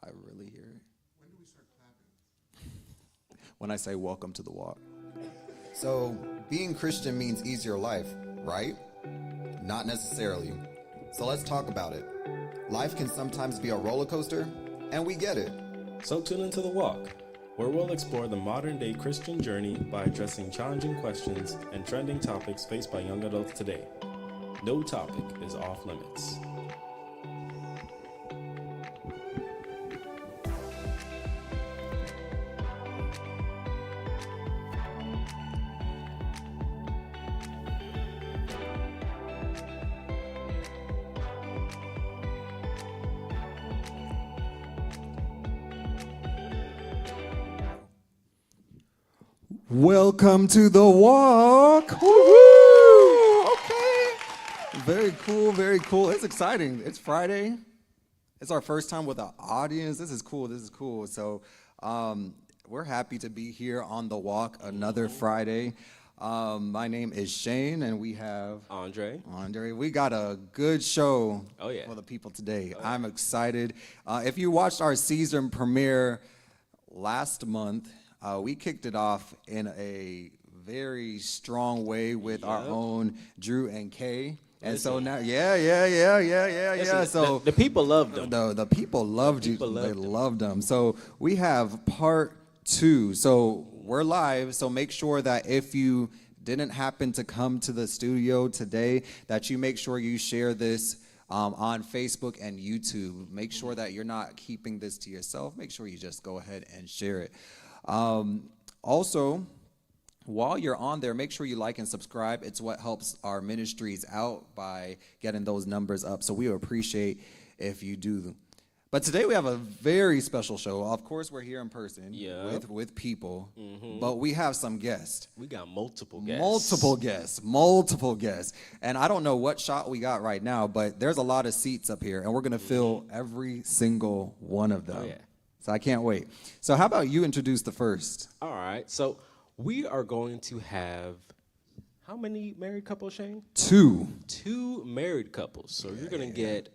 I really hear it. When do we start clapping? When I say welcome to the walk. So, being Christian means easier life, right? Not necessarily. So let's talk about it. Life can sometimes be a roller coaster, and we get it. So tune into The Walk, where we'll explore the modern-day Christian journey by addressing challenging questions and trending topics faced by young adults today. No topic is off limits. Welcome to the walk. Woo-hoo! Okay. Very cool, very cool. It's exciting. It's Friday. It's our first time with an audience. This is cool. So we're happy to be here on the walk another Friday. My name is Shane, and we have Andre. We got a good show yeah. for the people today. I'm excited. If you watched our season premiere last month, we kicked it off in a very strong way with our own Drew and Kay. And so now, Listen, So the people loved them. The people loved you. They loved them. So we have part 2. So we're live. So make sure that if you didn't happen to come to the studio today, that you make sure you share this on Facebook and YouTube. Make sure that you're not keeping this to yourself. Make sure you just go ahead and share it. Also, while you're on there, make sure you like and subscribe. It's what helps our ministries out by getting those numbers up. So we appreciate if you do. But today we have a very special show. Of course, we're here in person with people, but we have some guests. We got multiple guests. Multiple guests. And I don't know what shot we got right now, but there's a lot of seats up here, and we're going to fill every single one of them. Oh, yeah. So I can't wait. So how about you introduce the first? All right. So we are going to have how many married couples, Shane? 2. 2 married couples. So you're going to get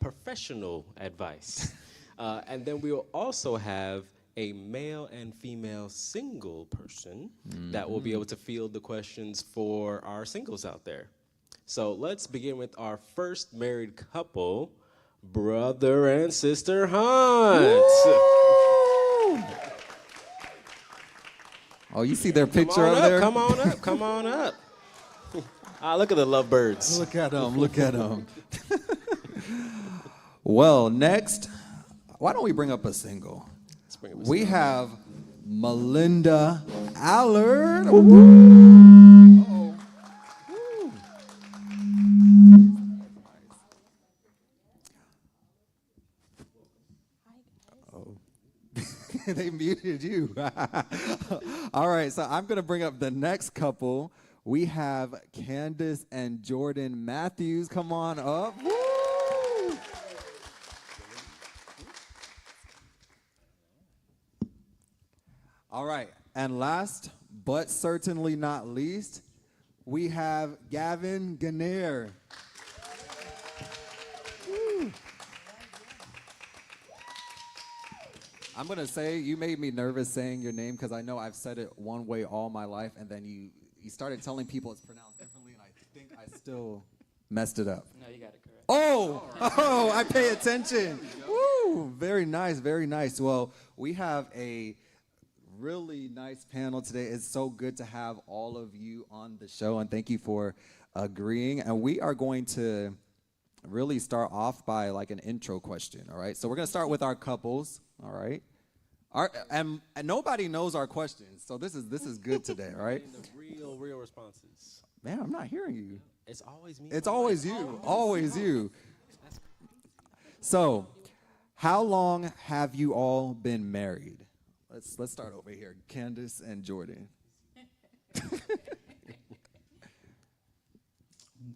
professional advice. And then we'll also have a male and female single person that will be able to field the questions for our singles out there. So let's begin with our first married couple, brother and sister Hunt. Oh, you see their picture over there? Come on up. Look at the lovebirds. Look at them. Well, next, why don't we bring up a single? We have Melinda Allard. They muted you. All right, so I'm going to bring up the next couple. We have Candace and Jordan Matthews. Come on up. Woo! All right, and last but certainly not least, we have Gavin Gaynair. I'm going to say you made me nervous saying your name because I know I've said it one way all my life, and then you started telling people it's pronounced differently, and I think I still messed it up. No, you got it correct. Oh, I pay attention. Woo, very nice, very nice. Well, we have a really nice panel today. It's so good to have all of you on the show, and thank you for agreeing. And we are going to really start off by like an intro question, all right? So we're going to start with our couples, all right? And nobody knows our questions, so this is good today, all right? The real responses. Man, I'm not hearing you. It's always me. It's always you, always you. So, how long have you all been married? Let's start over here, Candace and Jordan.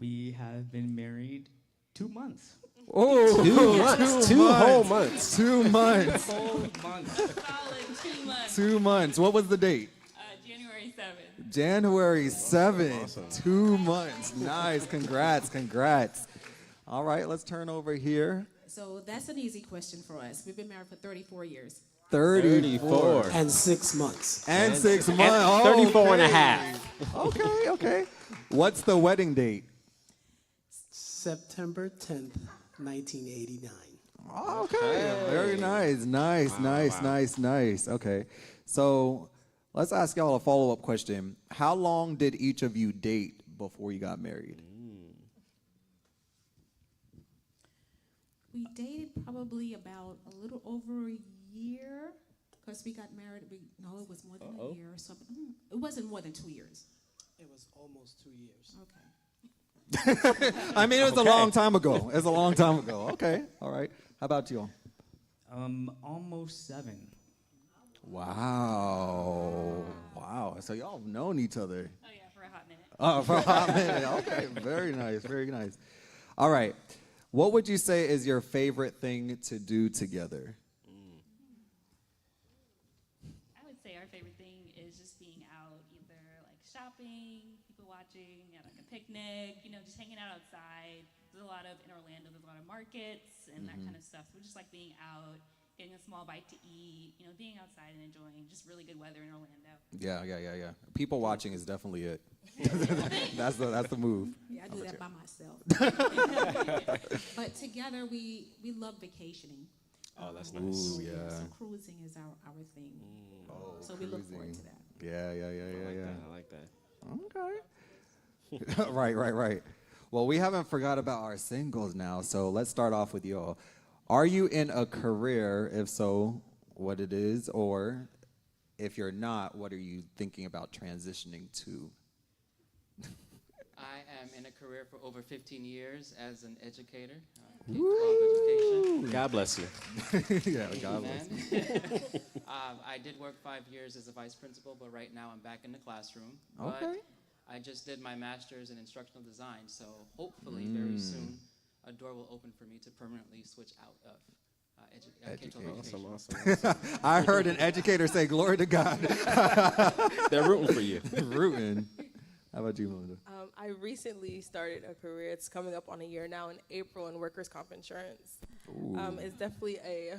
We have been married 2 months. Oh, 2 months. 2 whole months. 2 months. Whole months. Solid 2 months. 2 months. What was the date? January 7th. January 7th. Awesome. 2 months. Nice. Congrats. All right, let's turn over here. So that's an easy question for us. We've been married for 34 years. 34. And 6 months. And 6 months. And 34 and a half. Okay, okay. What's the wedding date? September 10th, 1989. Okay, very nice. Nice. Okay, so let's ask y'all a follow-up question. How long did each of you date before you got married? We dated probably about a little over a year because we got married. No, it was more than a year. So it wasn't more than 2 years. It was almost 2 years. Okay. I mean, it was a long time ago. It's a long time ago. Okay, all right. How about you? Almost 7. Wow. So y'all have known each other. Oh, yeah, for a hot minute. Oh, for a hot minute. Okay, very nice. All right. What would you say is your favorite thing to do together? I would say our favorite thing is just being out, either like shopping, people watching, at like a picnic, just hanging out outside. There's a lot of, in Orlando, there's a lot of markets and that kind of stuff. So we just like being out, getting a small bite to eat, being outside and enjoying just really good weather in Orlando. Yeah. People watching is definitely it. That's the move. Yeah, I do that by myself. But together, we love vacationing. Oh, that's nice. Ooh, yeah. So cruising is our thing. So we look forward to that. Yeah. I like that. Okay. Right. Well, we haven't forgot about our singles now, so let's start off with y'all. Are you in a career? If so, what it is, or if you're not, what are you thinking about transitioning to? I am in a career for over 15 years as an educator. K-12 education. God bless you. Yeah, God bless you. I did work 5 years as a vice principal, but right now I'm back in the classroom. Okay. But I just did my master's in instructional design, so hopefully very soon a door will open for me to permanently switch out of K-12 education. Awesome. I heard an educator say, "Glory to God." They're rooting for you. Rooting. How about you, Melinda? I recently started a career. It's coming up on a year now in April in workers' comp insurance. It's definitely a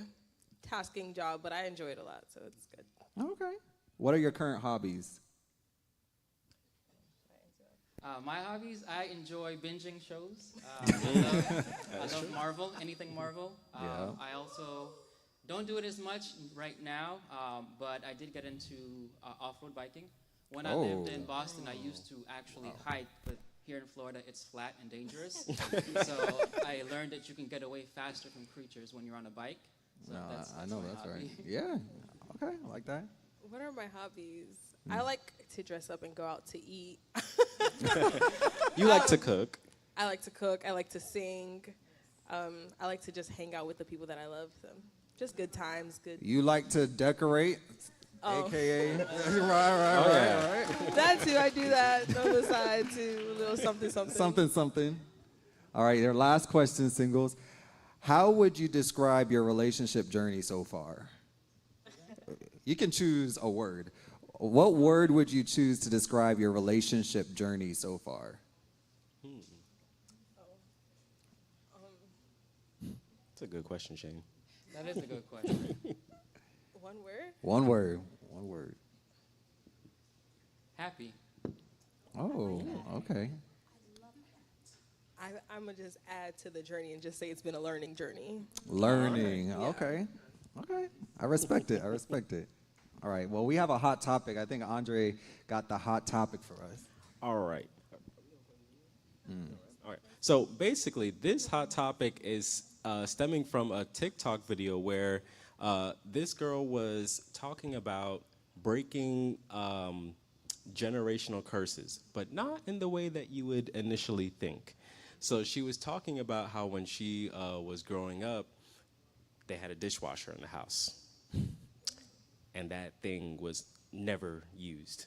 tasking job, but I enjoy it a lot, so it's good. Okay. What are your current hobbies? My hobbies, I enjoy binging shows. I love Marvel, anything Marvel. Yeah. I also don't do it as much right now, but I did get into off-road biking. When I lived in Boston, I used to actually hike, but here in Florida, it's flat and dangerous. So I learned that you can get away faster from creatures when you're on a bike. So that's I know my that's hobby. right. Yeah. Okay, I like that. What are my hobbies? I like to dress up and go out to eat. You like to cook. I like to cook. I like to sing. I like to just hang out with the people that I love. So just good times. Good. You like to decorate, AKA. right. That too. I do that on the side too. A little something. Something. All right, your last question, singles. How would you describe your relationship journey so far? You can choose a word. What word would you choose to describe your relationship journey so far? That's a good question, Shane. That is a good question. One word? One word. Happy. Oh, okay. I'm going to just add to the journey and just say it's been a learning journey. Learning. Okay. I respect it. All right. Well, we have a hot topic. I think Andre got the hot topic for us. All right. All right. So basically, this hot topic is stemming from a TikTok video where this girl was talking about breaking generational curses, but not in the way that you would initially think. So she was talking about how when she was growing up, they had a dishwasher in the house. And that thing was never used.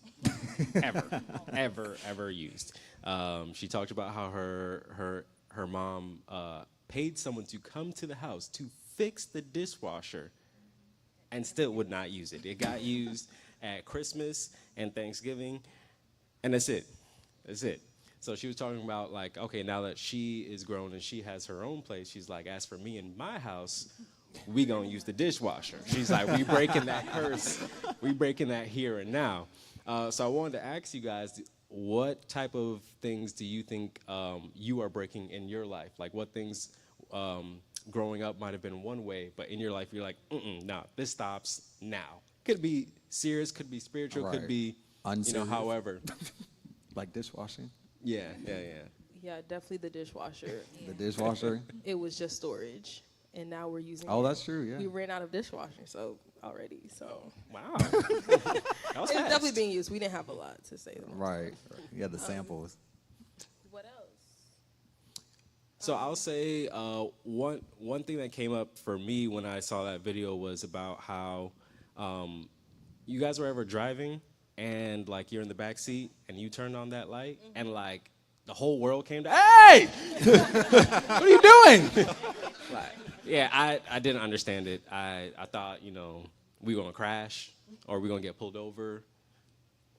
ever used. She talked about how her mom paid someone to come to the house to fix the dishwasher and still would not use it. It got used at Christmas and Thanksgiving, and that's it. So she was talking about like, okay, now that she is grown and she has her own place, she's like, as for me and my house, we gonna use the dishwasher. She's like, we breaking that curse. We breaking that here and now. So I wanted to ask you guys, what type of things do you think you are breaking in your life? Like what things growing up might have been one way, but in your life you're like, nah, this stops now. Could be serious, could be spiritual, could be, unserious. however. Like dishwashing? Yeah. Yeah, definitely the dishwasher. The dishwasher? It was just storage, and now we're using. Oh, it. that's true. Yeah. We ran out of dishwashing, so already. So Wow. That was it's fast. definitely being used. We didn't have a lot to say. Right. Yeah, the samples. What else? So I'll say one thing that came up for me when I saw that video was about how you guys were ever driving and like you're in the back seat and you turned on that light and like the whole world came to, hey, what are you doing? Like, yeah, I didn't understand it. I thought, we were gonna crash or we're gonna get pulled over.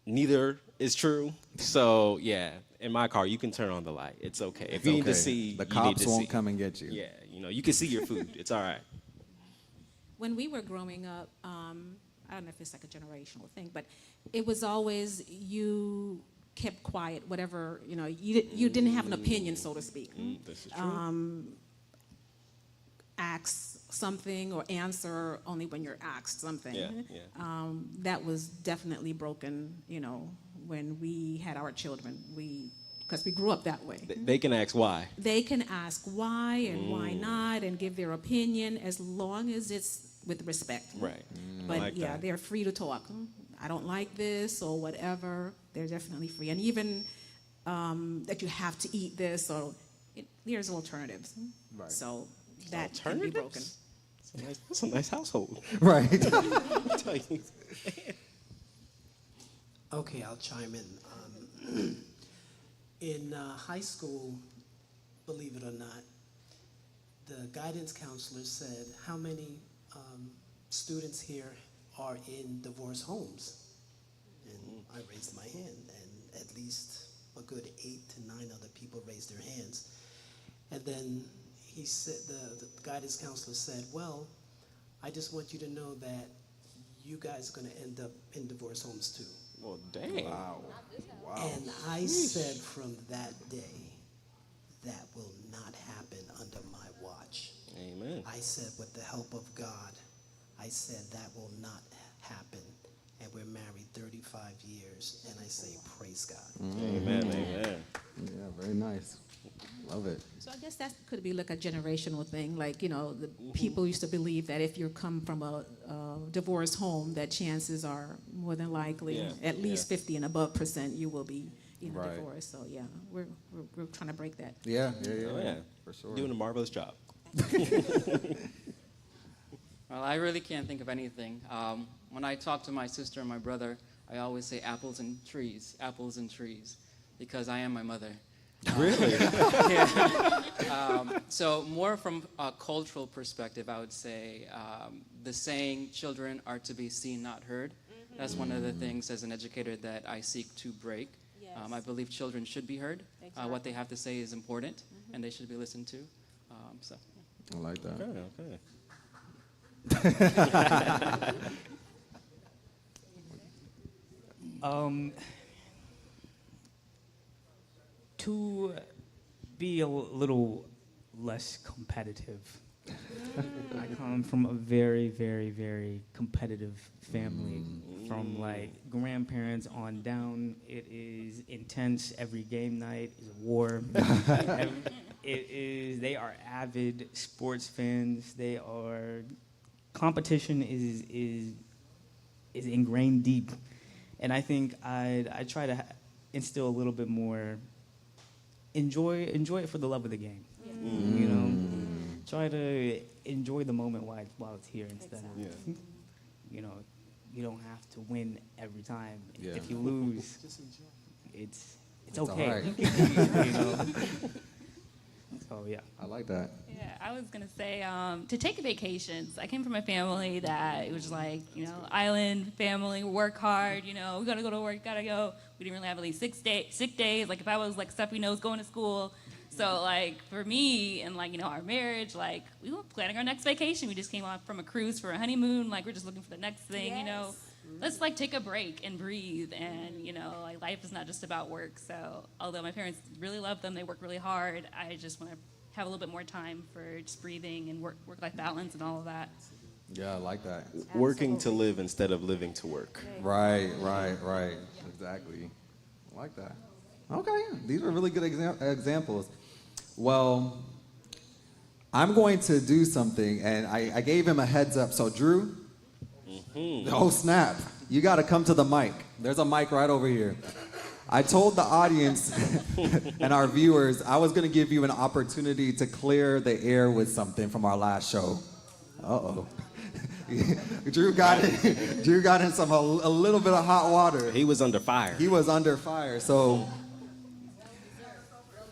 Neither is true. So yeah, in my car, you can turn on the light. It's okay. If you need to see, the you cops need to won't see. come and get you. Yeah, you can see your food. It's all right. When we were growing up, I don't know if it's like a generational thing, but it was always you kept quiet, whatever, you didn't have an opinion, so to speak. This is true. Ask something or answer only when you're asked something. Yeah. That was definitely broken, when we had our children. Because we grew up that way. They can ask why. They can ask why and why not and give their opinion as long as it's with respect. Right. But like that. they're free to talk. I don't like this or whatever. They're definitely free. And even that you have to eat this or there's alternatives. Right. So that can be broken. That's a nice household. Right. I'll tell you. Okay, I'll chime in. In high school, believe it or not, the guidance counselor said, how many students here are in divorce homes? And I raised my hand, and at least a good 8 to 9 other people raised their hands. And then he said, the guidance counselor said, well, I just want you to know that you guys are going to end up in divorce homes too. Well, dang. Wow. And I said from that day, that will not happen under my watch. Amen. I said, with the help of God, I said that will not happen. And we're married 35 years, and I say, praise God. Amen. Yeah, very nice. Love it. So I guess that could be like a generational thing. Like, the people used to believe that if you come from a divorced home, that chances are more than likely, at least 50 and above % you will be Right. divorced. So yeah, we're trying to break that. Yeah. Oh, yeah. For sure. Doing a marvelous job. Well, I really can't think of anything. When I talk to my sister and my brother, I always say apples and trees, because I am my mother. Really? Yeah. So more from a cultural perspective, I would say the saying, children are to be seen, not heard. That's one of the things as an educator that I seek to break. Yes. I believe children should be heard. Exactly. What they have to say is important, and they should be listened to. So. I like that. Okay. To be a little less competitive. I come from a very, very, very competitive family. From like grandparents on down, it is intense. Every game night is a war. They are avid sports fans. Competition is ingrained deep. And I think I try to instill a little bit more, enjoy it for the love of the game. Try to enjoy the moment while it's here instead of, you don't have to win every time. Yeah. If you lose, it's okay. all right. So yeah. I like that. Yeah, I was gonna say to take vacations. I came from a family that it was like, island family, work hard. We gotta go to work, gotta go. We didn't really have any sick days. Like if I was like stuffy nose going to school. So like for me and like, you know, our marriage, like we were planning our next vacation. We just came off from a cruise for a honeymoon. Like we're just looking for the next thing, you know. Let's like take a break and breathe. And, you know, like life is not just about work. So although my parents really love them, they work really hard. I just want to have a little bit more time for just breathing and work-life balance and all of that. Yeah, I like that. Working to live instead of living to work. Right. Exactly. I like that. Okay, these were really good examples. Well, I'm going to do something, and I gave him a heads up. So, Drew, oh snap, you got to come to the mic. There's a mic right over here. I told the audience and our viewers I was going to give you an opportunity to clear the air with something from our last show. Uh-oh. Drew got in a little bit of hot water. He was under fire. So,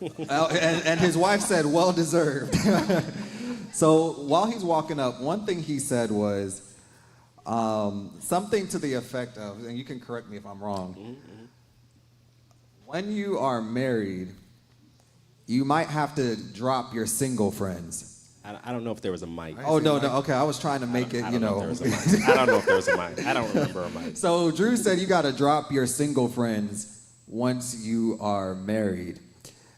and his wife said, well deserved. So while he's walking up, one thing he said was something to the effect of, and you can correct me if I'm wrong, when you are married, you might have to drop your single friends. I don't know if there was a mic. Oh, no, okay, I was trying to make it, you know. I don't know if there was a mic. I don't remember a mic. So Drew said you got to drop your single friends once you are married.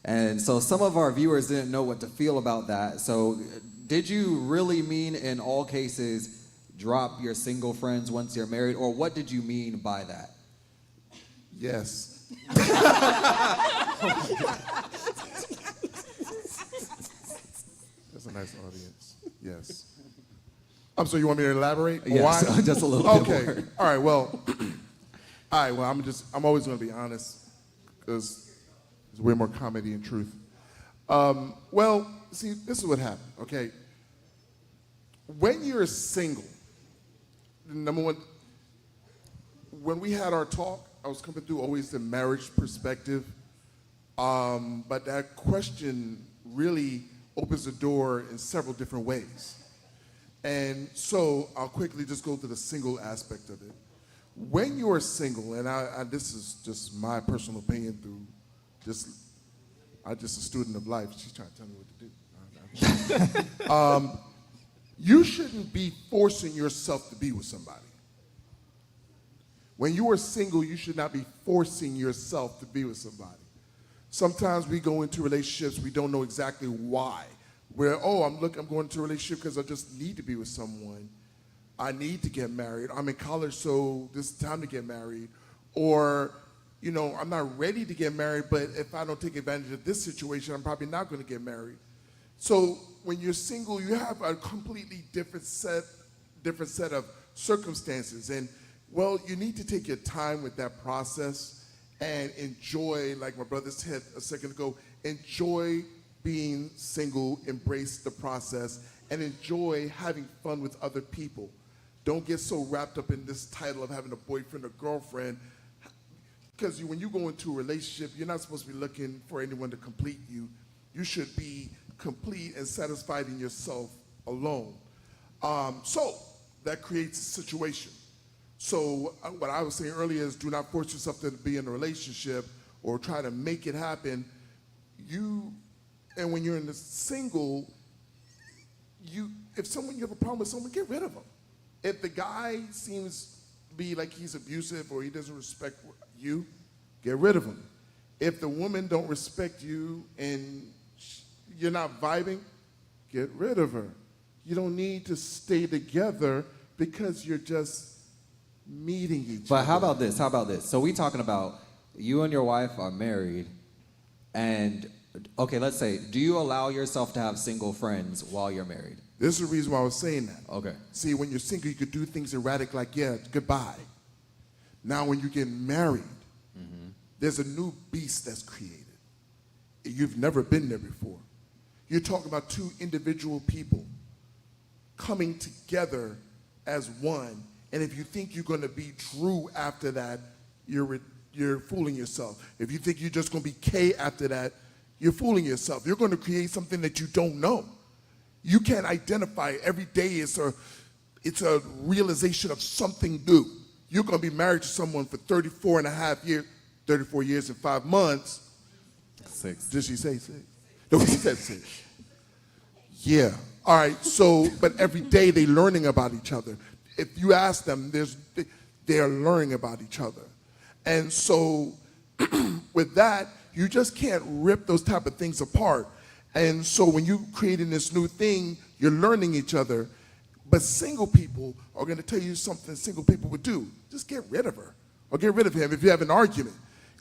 And so some of our viewers didn't know what to feel about that. So did you really mean in all cases drop your single friends once you're married? Or what did you mean by that? Yes. That's a nice audience. Yes. So you want me to elaborate? Yes, Why? just a little bit more. Okay. All right. Well, I'm always going to be honest because there's way more comedy and truth. Well, see, this is what happened. Okay. When you're single, number one, when we had our talk, I was coming through always the marriage perspective, but that question really opens the door in several different ways. And so I'll quickly just go to the single aspect of it. When you're single, and this is just my personal opinion I'm just a student of life. She's trying to tell me what to do. You shouldn't be forcing yourself to be with somebody. When you are single, you should not be forcing yourself to be with somebody. Sometimes we go into relationships, we don't know exactly why. I'm going into a relationship because I just need to be with someone. I need to get married. I'm in college, so this is time to get married. Or, I'm not ready to get married, but if I don't take advantage of this situation, I'm probably not going to get married. So when you're single, you have a completely different set of circumstances. And, you need to take your time with that process and enjoy, like my brother said a second ago, enjoy being single, embrace the process, and enjoy having fun with other people. Don't get so wrapped up in this title of having a boyfriend or girlfriend, because when you go into a relationship, you're not supposed to be looking for anyone to complete you. You should be complete and satisfied in yourself alone. So that creates a situation. So what I was saying earlier is do not force yourself to be in a relationship or try to make it happen. And when you're in the single, you have a problem with someone, get rid of them. If the guy seems to be like he's abusive or he doesn't respect you, get rid of him. If the woman don't respect you and you're not vibing, get rid of her. You don't need to stay together because you're just meeting each other. But how about this? So we talking about you and your wife are married, and okay, let's say, do you allow yourself to have single friends while you're married? This is the reason why I was saying that. Okay. See, when you're single, you could do things erratic like, goodbye. Now, when you get married, there's a new beast that's created. You've never been there before. You're talking about two individual people coming together as one. And if you think you're going to be Drew after that, you're fooling yourself. If you think you're just going to be Kay after that, you're fooling yourself. You're going to create something that you don't know. You can't identify. Every day it's a realization of something new. You're going to be married to someone for 34 and a half years. 34 years and 5 months. 6. Did she say 6? No, she said 6. Yeah. All right. So, but every day they're learning about each other. If you ask them, they're learning about each other. And so with that, you just can't rip those type of things apart. And so when you're creating this new thing, you're learning each other. But single people are going to tell you something single people would do. Just get rid of her or get rid of him if you have an argument.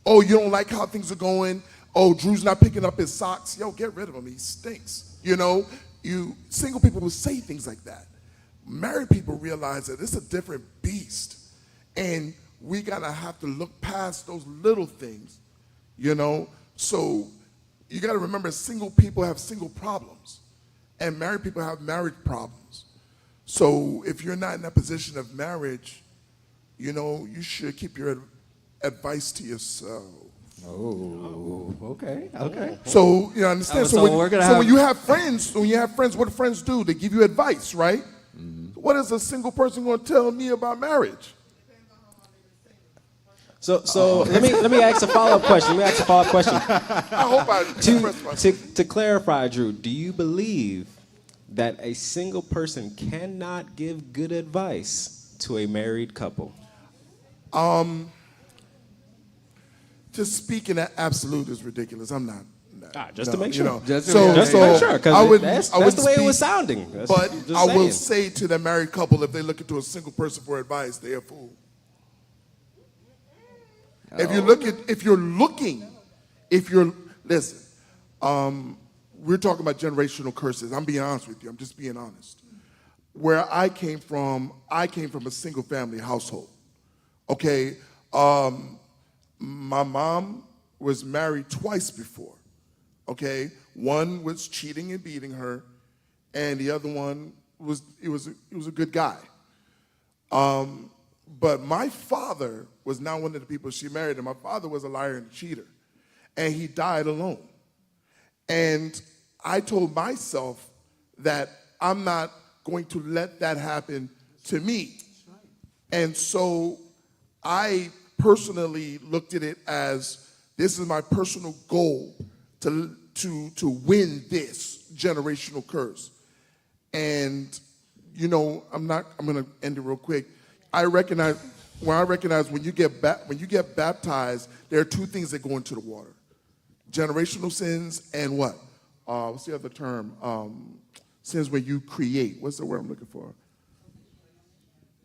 Oh, you don't like how things are going. Oh, Drew's not picking up his socks. Yo, get rid of him. He stinks. You know, single people will say things like that. Married people realize that it's a different beast. And we gotta have to look past those little things, you know? So you gotta remember, single people have single problems, and married people have marriage problems. So if you're not in that position of marriage, you know, you should keep your advice to yourself. Oh, okay. So you understand. So when you have friends, what do friends do? They give you advice, right? Mm-hmm. What is a single person going to tell me about marriage? So let me ask a follow-up question. I hope I to clarify, Drew, do you believe that a single person cannot give good advice to a married couple? Just speaking at absolute is ridiculous. I'm not. Just to make sure. You know, just to make sure, because that's the way it was sounding. But I will say to the married couple, if they look into a single person for advice, they're a fool. If you're listen, we're talking about generational curses. I'm being honest with you. I'm just being honest. Where I came from a single family household. Okay, my mom was married twice before. Okay, one was cheating and beating her, and the other one was a good guy. But my father was not one of the people she married, and my father was a liar and a cheater, and he died alone. And I told myself that I'm not going to let that happen to me. And so I personally looked at it as, this is my personal goal to win this generational curse. And you know, I'm going to end it real quick. I recognize when you get baptized, there are two things that go into the water: generational sins and what? What's the other term? Sins where you create. What's the word I'm looking for?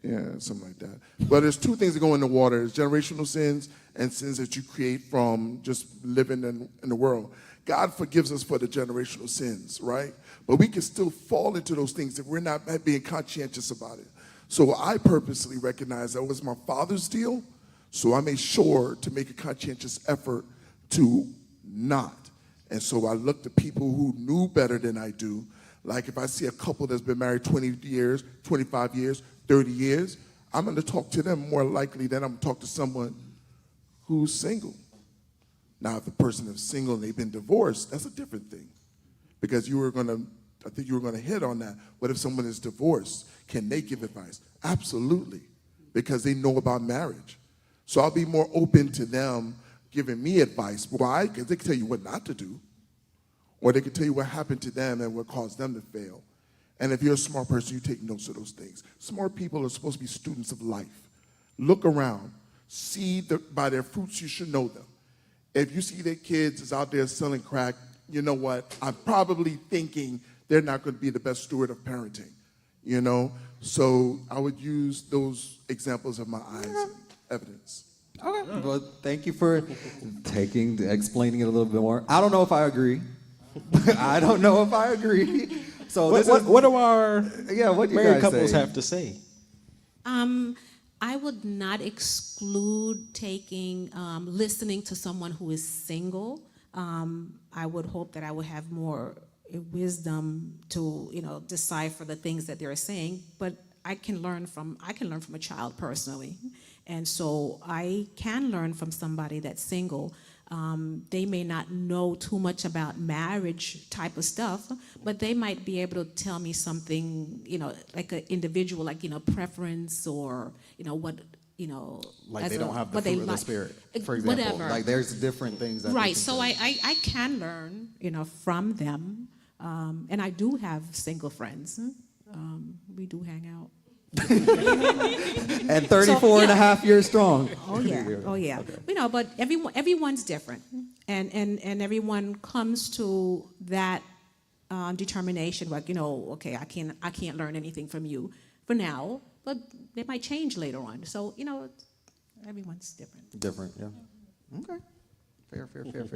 Yeah, something like that. But there's two things that go in the water: there's generational sins and sins that you create from just living in the world. God forgives us for the generational sins, right? But we can still fall into those things if we're not being conscientious about it. So I purposely recognized that was my father's deal, so I made sure to make a conscientious effort to not. And so I looked at people who knew better than I do. Like if I see a couple that's been married 20 years, 25 years, 30 years, I'm going to talk to them more likely than I'm going to talk to someone who's single. Now, if the person is single and they've been divorced, that's a different thing. Because I think you were going to hit on that. What if someone is divorced? Can they give advice? Absolutely, because they know about marriage. So I'll be more open to them giving me advice. Why? Because they can tell you what not to do, or they can tell you what happened to them and what caused them to fail. And if you're a smart person, you take notes of those things. Smart people are supposed to be students of life. Look around. See by their fruits you should know them. If you see that kids is out there selling crack, you know what? I'm probably thinking they're not going to be the best steward of parenting, you know? So I would use those examples of my eyes and evidence. Okay. Well, thank you for explaining it a little bit more. I don't know if I agree. I don't know if I agree. So what do our what do you married guys couples say? have to say? I would not exclude listening to someone who is single. I would hope that I would have more wisdom to, decipher the things that they're saying. But I can learn from a child personally, and so I can learn from somebody that's single. They may not know too much about marriage type of stuff, but they might be able to tell me something, like an individual, like, preference or, what Like as they don't have the what they fruit of the like. spirit, for example. Whatever. Like there's different things that Right. they So can I can learn, from them, and I do have single friends. We do hang out. And 34 and a half years strong. Oh yeah, oh yeah. Okay. But everyone's different, and everyone comes to that determination. Like, okay, I can't learn anything from you for now, but they might change later on. So everyone's different. Different, yeah. Okay.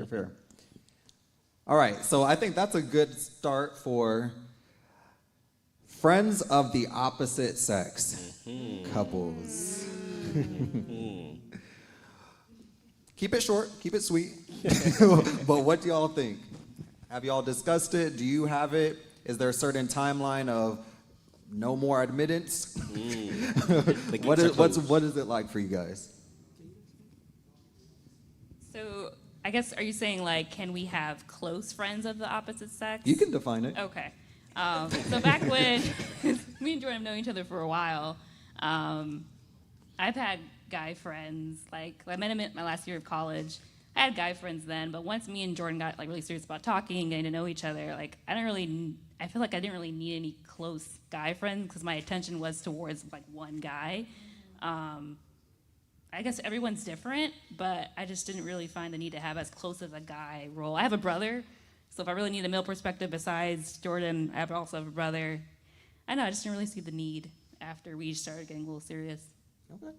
Fair. All right, so I think that's a good start for friends of the opposite sex couples. Keep it short, keep it sweet. But what do y'all think? Have y'all discussed it? Do you have it? Is there a certain timeline of no more admittance? What is it like for you guys? So I guess, are you saying, like, can we have close friends of the opposite sex? You can define it. Okay. So back when me and Jordan have known each other for a while, I've had guy friends. Like, I met him at my last year of college. I had guy friends then, but once me and Jordan got really serious about talking and getting to know each other, I feel like I didn't really need any close guy friends because my attention was towards one guy. I guess everyone's different, but I just didn't really find the need to have as close of a guy role. I have a brother, so if I really need a male perspective besides Jordan, I also have a brother. I know, I just didn't really see the need after we started getting a little serious. Okay.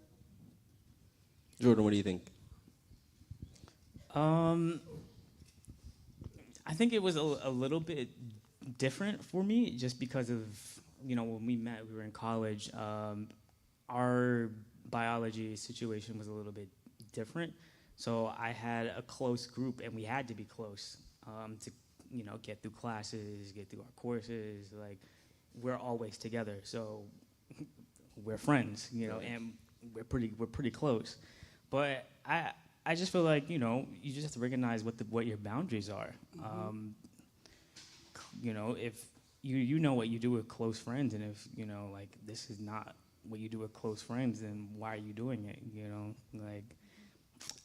Jordan, what do you think? I think it was a little bit different for me just because of, when we met, we were in college, our biology situation was a little bit different. So I had a close group, and we had to be close to, get through classes, get through our courses. We're always together, so we're friends, and we're pretty close. But I just feel like, you just have to recognize what your boundaries are. If you know what you do with close friends, and if, this is not what you do with close friends, then why are you doing it?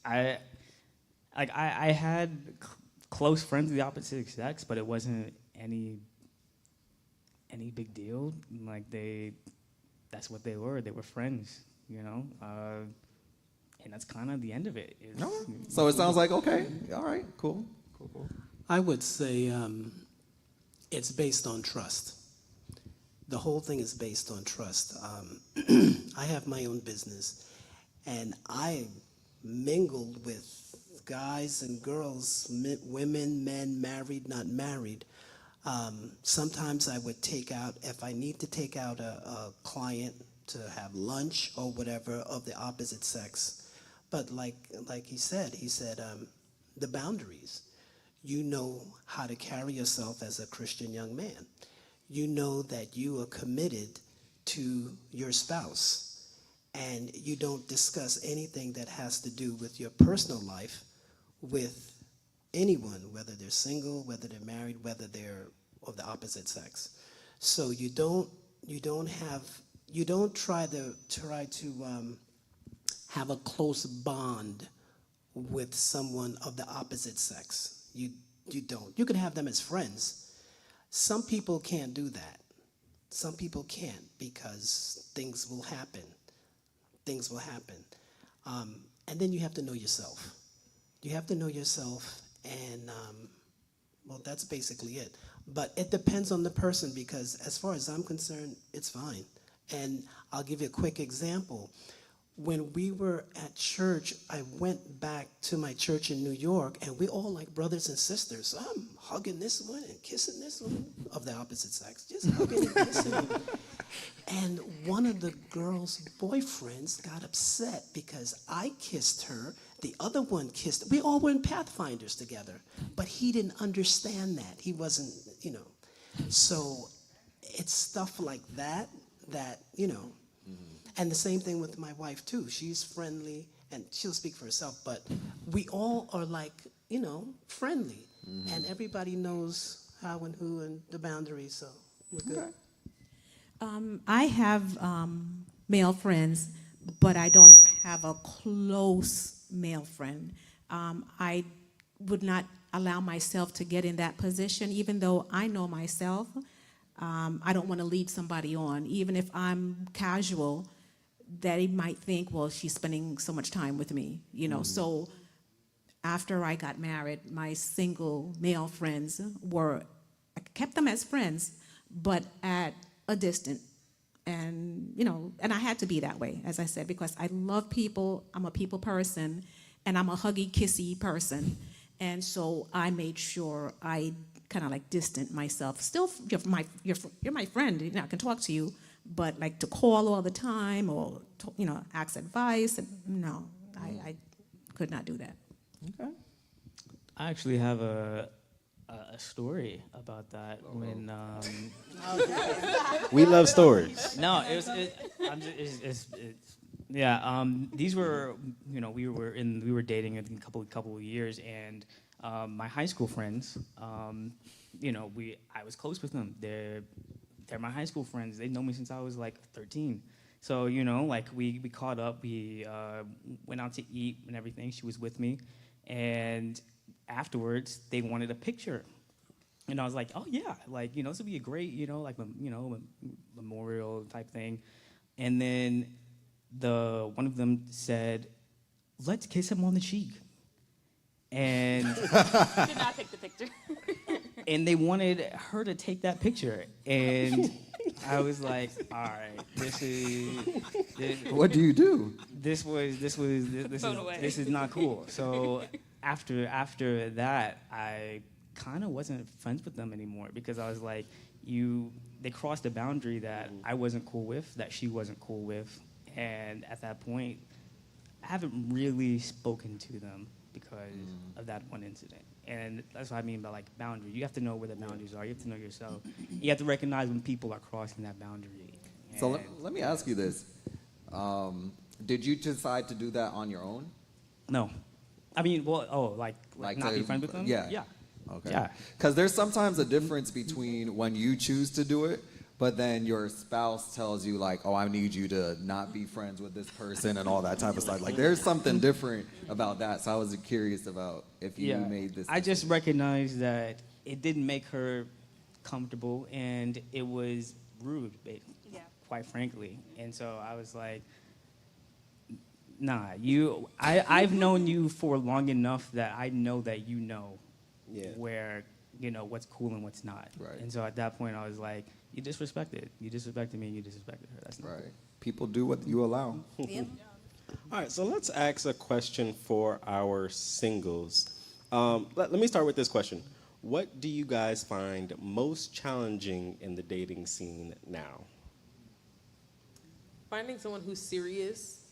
I had close friends of the opposite sex, but it wasn't any big deal. That's what they were. They were friends, and that's kind of the end of it. So it sounds like, okay, all right, cool. I would say it's based on trust. The whole thing is based on trust. I have my own business, and I mingled with guys and girls, women, men, married, not married. Sometimes I would if I need to take out a client to have lunch or whatever of the opposite sex. But like he said, the boundaries. You know how to carry yourself as a Christian young man. You know that you are committed to your spouse, and you don't discuss anything that has to do with your personal life with anyone, whether they're single, whether they're married, whether they're of the opposite sex. So you don't try to have a close bond with someone of the opposite sex. You don't. You can have them as friends. Some people can't do that. Some people can't because things will happen. And then you have to know yourself. You have to know yourself, and that's basically it. But it depends on the person, because as far as I'm concerned, it's fine. And I'll give you a quick example. When we were at church, I went back to my church in New York, and we all like brothers and sisters. So I'm hugging this one and kissing this one of the opposite sex, just hugging and kissing. And one of the girl's boyfriends got upset because I kissed her. The other one kissed. We all were in Pathfinders together, but he didn't understand that. He wasn't, So it's stuff like that, And the same thing with my wife, too. She's friendly, and she'll speak for herself, but we all are friendly. Mm-hmm. And everybody knows how and who and the boundaries, so we're good. I have male friends, but I don't have a close male friend. I would not allow myself to get in that position, even though I know myself. I don't want to lead somebody on, even if I'm casual, that he might think, well, she's spending so much time with me, you know. So after I got married, my single male friends I kept them as friends, but at a distance. And, you know, and I had to be that way, as I said, because I love people, I'm a people person, and I'm a huggy, kissy person. And so I made sure I kind of like distant myself. Still, you're my friend, you know, I can talk to you, but like to call all the time or, you know, ask advice, no, I could not do that. Okay. I actually have a story about that when We love stories. no, yeah. These were, you know, we were dating a couple of years, and my high school friends, you know, I was close with them. They're my high school friends. They know me since I was like 13. So, you know, like we caught up. We went out to eat and everything. She was with me, and afterwards they wanted a picture. And I was like, oh yeah, like, you know, this would be a great, you know, like, you know, memorial type thing. And then one of them said, let's kiss him on the cheek. And Did not take the picture. and they wanted her to take that picture. And I was like, all right, this What do you do? this is not cool. So after that, I kind of wasn't friends with them anymore, because I was like, they crossed a boundary that I wasn't cool with, that she wasn't cool with, and at that point, I haven't really spoken to them because of that one incident. And that's what I mean by like boundary. You have to know where the boundaries are. You have to know yourself. You have to recognize when people are crossing that boundary. So let me ask you this. Did you decide to do that on your own? No. I mean, well, like not be friends with them? Yeah. Yeah. Okay. Yeah. Because there's sometimes a difference between when you choose to do it, but then your spouse tells you like, oh, I need you to not be friends with this person and all that type of stuff. Like there's something different about that. So I was curious about if you made this. I just recognized that it didn't make her comfortable, and it was rude, quite frankly. And so I was like, nah, I've known you for long enough that I know that you know where, you know, what's cool and what's not. Right. And so at that point, I was like, you disrespected me, and you disrespected her. That's not Right. cool. People do what you allow. Yeah. All right, so let's ask a question for our singles. Let me start with this question. What do you guys find most challenging in the dating scene now? Finding someone who's serious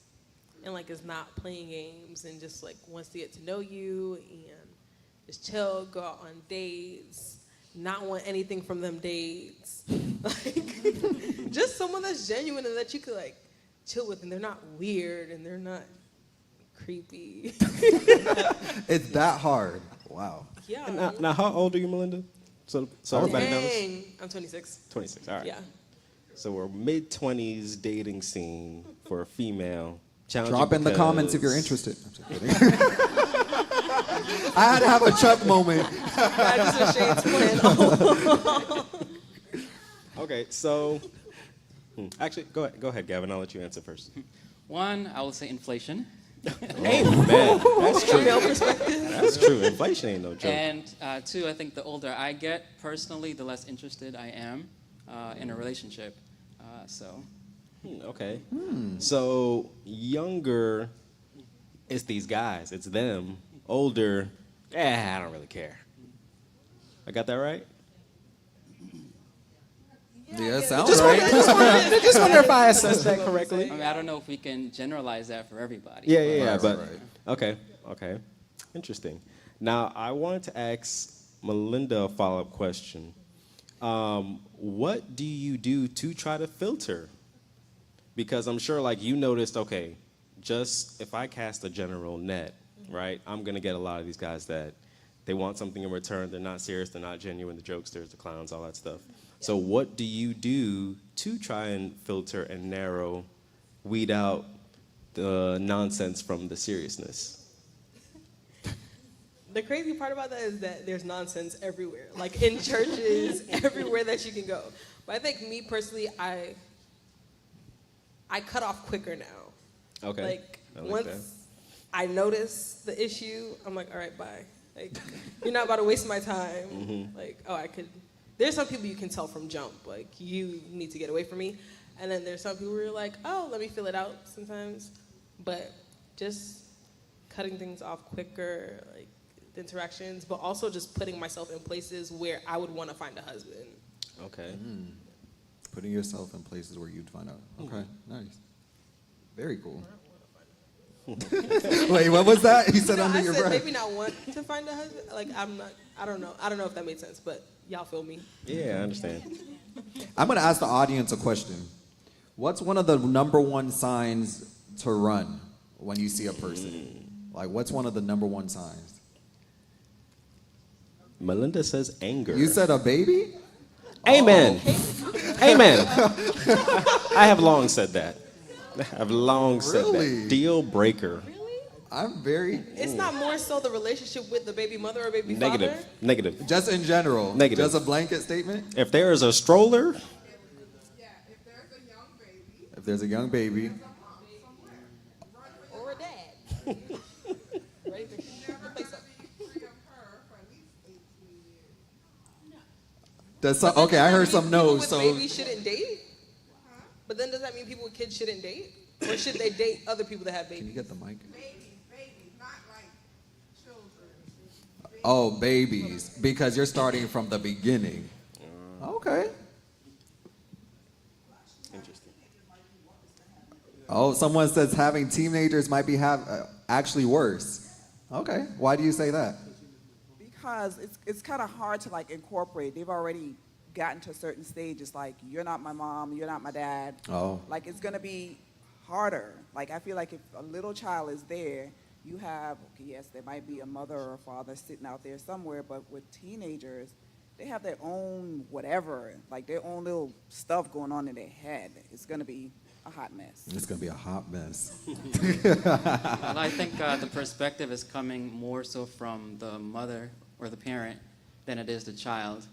and like is not playing games and just like wants to get to know you and just chill, go out on dates, not want anything from them dates. Like just someone that's genuine and that you could like chill with, and they're not weird and they're not creepy. It's that hard. Wow. Yeah. And now, how old are you, Melinda? So everybody knows. Dang. I'm 26. 26. All right. Yeah. So we're mid-20s dating scene for a female. Challenging Drop in the comments if you're because- interested. I'm just kidding. I had to have a Chuck moment. That is a shade Okay, so actually, go ahead, Gavin. I'll let you answer first. One, I will say inflation. Amen. That's true. That's true. Inflation ain't no joke. And two, I think the older I get, personally, the less interested I am in a relationship. Okay. So younger, it's these guys. It's them. Older, I don't really care. I got that right? Yeah, sounds right. I just wonder if I assessed that correctly. I mean, I don't know if we can generalize that for everybody. Yeah, but right. okay. Interesting. Now, I wanted to ask Melinda a follow-up question. What do you do to try to filter? Because I'm sure, like, you noticed, okay, just if I cast a general net, right, I'm going to get a lot of these guys that they want something in return. They're not serious. They're not genuine. The jokesters, the clowns, all that stuff. So what do you do to try and filter and narrow, weed out the nonsense from the seriousness? The crazy part about that is that there's nonsense everywhere, like in churches, everywhere that you can go. But I think me personally, I cut off quicker now. Okay. Like I like once that. I notice the issue, I'm like, all right, bye. Like you're not about to waste my time. Mm-hmm. Like, oh, I could. There's some people you can tell from jump, like you need to get away from me. And then there's some people who are like, oh, let me feel it out sometimes. But just cutting things off quicker, like the interactions, but also just putting myself in places where I would want to find a husband. Okay. Putting yourself in places where you'd find out. Okay, nice. Very cool. Wait, what was that? You said under I your said breath. maybe not want to find a husband. Like I don't know if that made sense, but y'all feel me. Yeah, I understand. I'm going to ask the audience a question. What's one of the number one signs to run when you see a person? Like, what's one of the number one signs? Melinda says anger. You said a baby? Amen. Oh, okay. Amen. I have long said that. I've long said Really? that. Deal breaker. I'm very... It's not more so the relationship with the baby mother or baby Negative. father. Negative. Just in general. Negative. Just a blanket statement? If there is a stroller, If there's a young baby. Or a dad. Ready to replace them. That's But then okay, does I that heard mean some people no's. with So babies shouldn't date? But then does that mean people with kids shouldn't date? Or should they date other people that have can you babies? get the mic? Oh, babies, because you're starting from the beginning. Okay. interesting. Oh, someone says having teenagers might be actually worse. Okay, why do you say that? Because it's kind of hard to like incorporate. They've already gotten to certain stages, like you're not my mom, you're not my dad. Oh. Like it's gonna be harder. Like I feel like if a little child is there, you have, okay, yes, there might be a mother or a father sitting out there somewhere, but with teenagers, they have their own whatever, like their own little stuff going on in their head. It's gonna be a hot mess. It's gonna be a hot mess. Well, I think the perspective is coming more so from the mother or the parent than it is the child.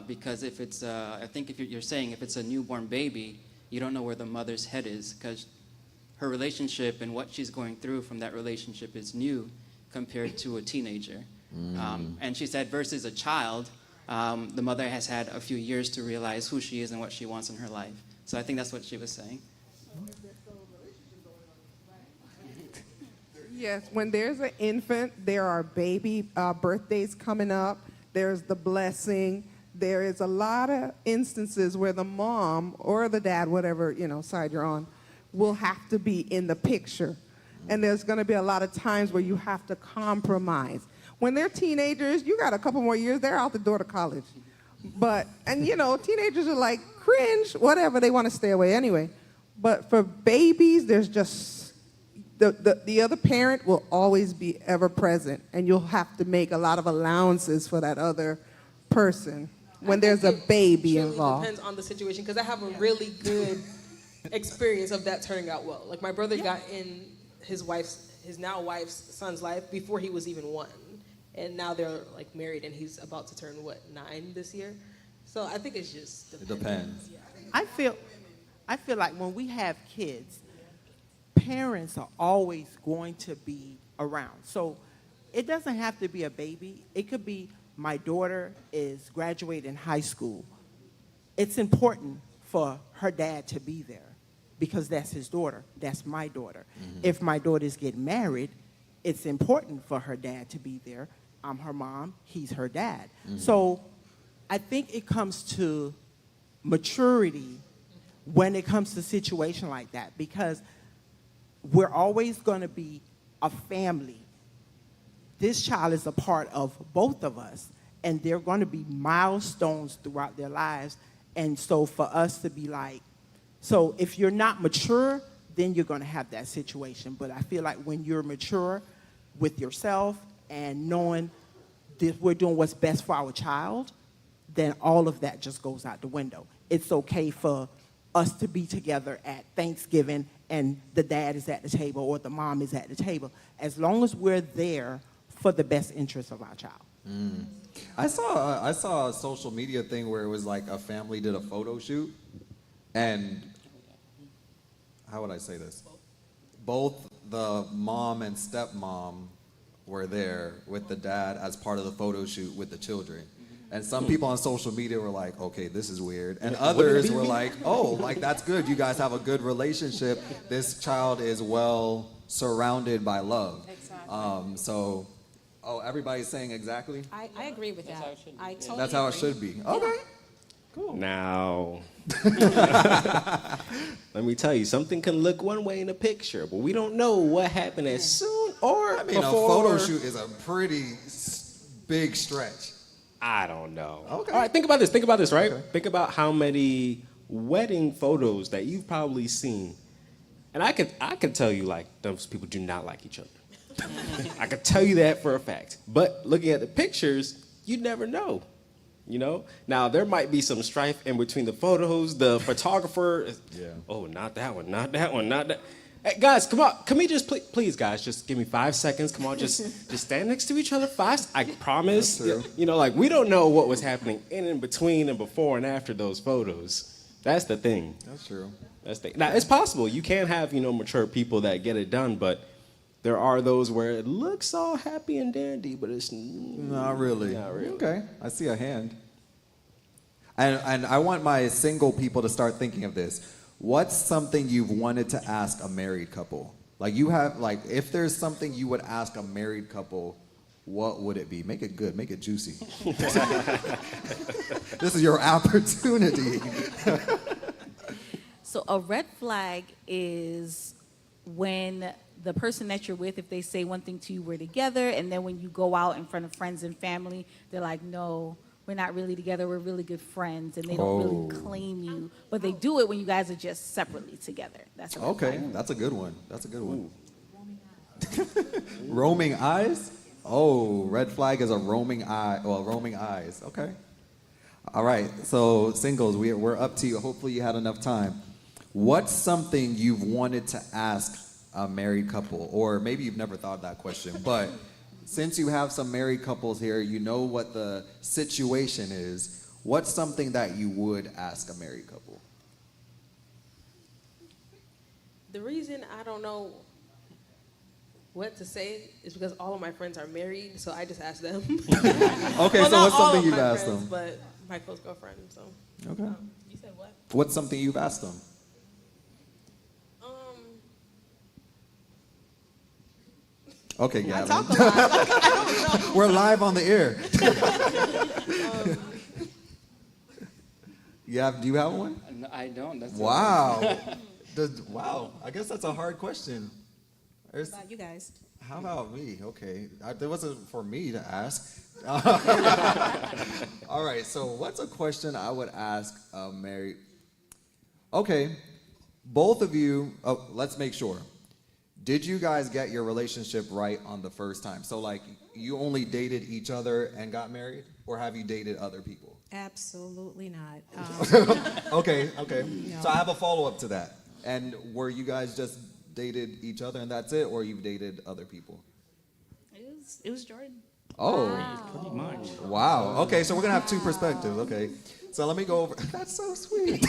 Because if it's, I think if you're saying if it's a newborn baby, you don't know where the mother's head is because her relationship and what she's going through from that relationship is new compared to a teenager. And she said versus a child, the mother has had a few years to realize who she is and what she wants in her life. So I think that's what she was saying. Yes, when there's an infant, there are baby birthdays coming up. There's the blessing. There is a lot of instances where the mom or the dad, whatever side you're on, will have to be in the picture. And there's going to be a lot of times where you have to compromise. When they're teenagers, you got a couple more years, they're out the door to college. And teenagers are like, cringe, whatever, they want to stay away anyway. But for babies, there's just, the other parent will always be ever present, and you'll have to make a lot of allowances for that other person when there's a baby involved. Depends on the situation, because I have a really good experience of that turning out well. Like my brother got in his now wife's son's life before he was even 1. And now they're like married and he's about to turn 9 this year. So I think it's just It depends. I feel like when we have kids, parents are always going to be around. So it doesn't have to be a baby. It could be my daughter is graduating high school. It's important for her dad to be there because that's his daughter. That's my daughter. If my daughters get married, it's important for her dad to be there. I'm her mom. He's her dad. So I think it comes to maturity when it comes to a situation like that because we're always going to be a family. This child is a part of both of us, and there are going to be milestones throughout their lives. And so for us to be like, so if you're not mature, then you're going to have that situation. But I feel like when you're mature with yourself and knowing that we're doing what's best for our child, then all of that just goes out the window. It's okay for us to be together at Thanksgiving and the dad is at the table or the mom is at the table, as long as we're there for the best interest of our child. I saw a social media thing where it was like a family did a photo shoot, and how would I say this? Both the mom and stepmom were there with the dad as part of the photo shoot with the children. And some people on social media were like, okay, this is weird. And others were like, oh, like that's good. You guys have a good relationship. This child is well surrounded by love. Exactly. Everybody's saying exactly? I agree with that. I totally That's how it agree. should be. Okay. Cool. Now, let me tell you, something can look one way in a picture, but we don't know what happened as soon or I mean, before. a photo shoot is a pretty big stretch. I don't know. Okay. All right, think about this. Think about this, right? Okay. Think about how many wedding photos that you've probably seen. And I could tell you, like, those people do not like each other. I could tell you that for a fact. But looking at the pictures, you'd never know. You know? Now, there might be some strife in between the photos. The photographer is, oh, not that one, not that one, not that. Hey, guys, come on. Can we just, please, guys, just give me 5 seconds. Come on, just stand next to each other. I promise. You know, like, we don't know what was happening in between and before and after those photos. That's the thing. That's true. Now, it's possible. You can have, mature people that get it done, but there are those where it looks all happy and dandy, but it's not really. Not really. Okay, I see a hand. And I want my single people to start thinking of this. What's something you've wanted to ask a married couple? Like you have, like if there's something you would ask a married couple, what would it be? Make it good, make it juicy. This is your opportunity. So a red flag is when the person that you're with, if they say one thing to you, we're together, and then when you go out in front of friends and family, they're like, no, we're not really together, we're really good friends, and they don't really claim you. But they do it when you guys are just separately together. That's a red flag. That's a good one. That's a good one. Roaming eyes? Oh, red flag is a roaming eye. Well, roaming eyes. Okay. All right. So singles, we're up to you. Hopefully you had enough time. What's something you've wanted to ask a married couple? Or maybe you've never thought that question, but since you have some married couples here, you know what the situation is. What's something that you would ask a married couple? The reason I don't know what to say is because all of my friends are married, so I just ask them. Okay, well, so not what's all something of you've my asked friends, them? But my close girlfriend, so. Okay. You said what? What's something you've asked them? Okay, Gavin. I talk a lot. Like, I don't know. We're live on the air. Do you have one? No, I don't. That's wow. Wow. I guess that's a hard question. What about you guys? How about me? Okay. That wasn't for me to ask. All right. So what's a question I would ask a married? Okay. Both of you, let's make sure. Did you guys get your relationship right on the first time? So like you only dated each other and got married, or have you dated other people? Absolutely not. Okay. No. So I have a follow-up to that. And were you guys just dated each other and that's it, or you've dated other people? It was Jordan. Oh. Wow. Pretty much. Wow. Okay, so we're gonna have two perspectives. Okay. So let me go over. That's so sweet.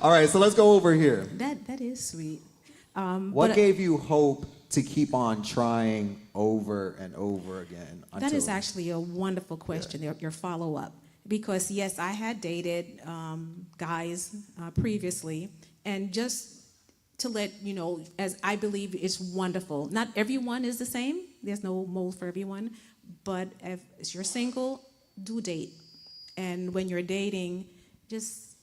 All right, so let's go over here. That is sweet. What gave you hope to keep on trying over and over again? That is actually a wonderful question, your follow-up. Because yes, I had dated guys previously, and just to let you know, as I believe it's wonderful. Not everyone is the same. There's no mold for everyone. But if you're single, do date. And when you're dating, just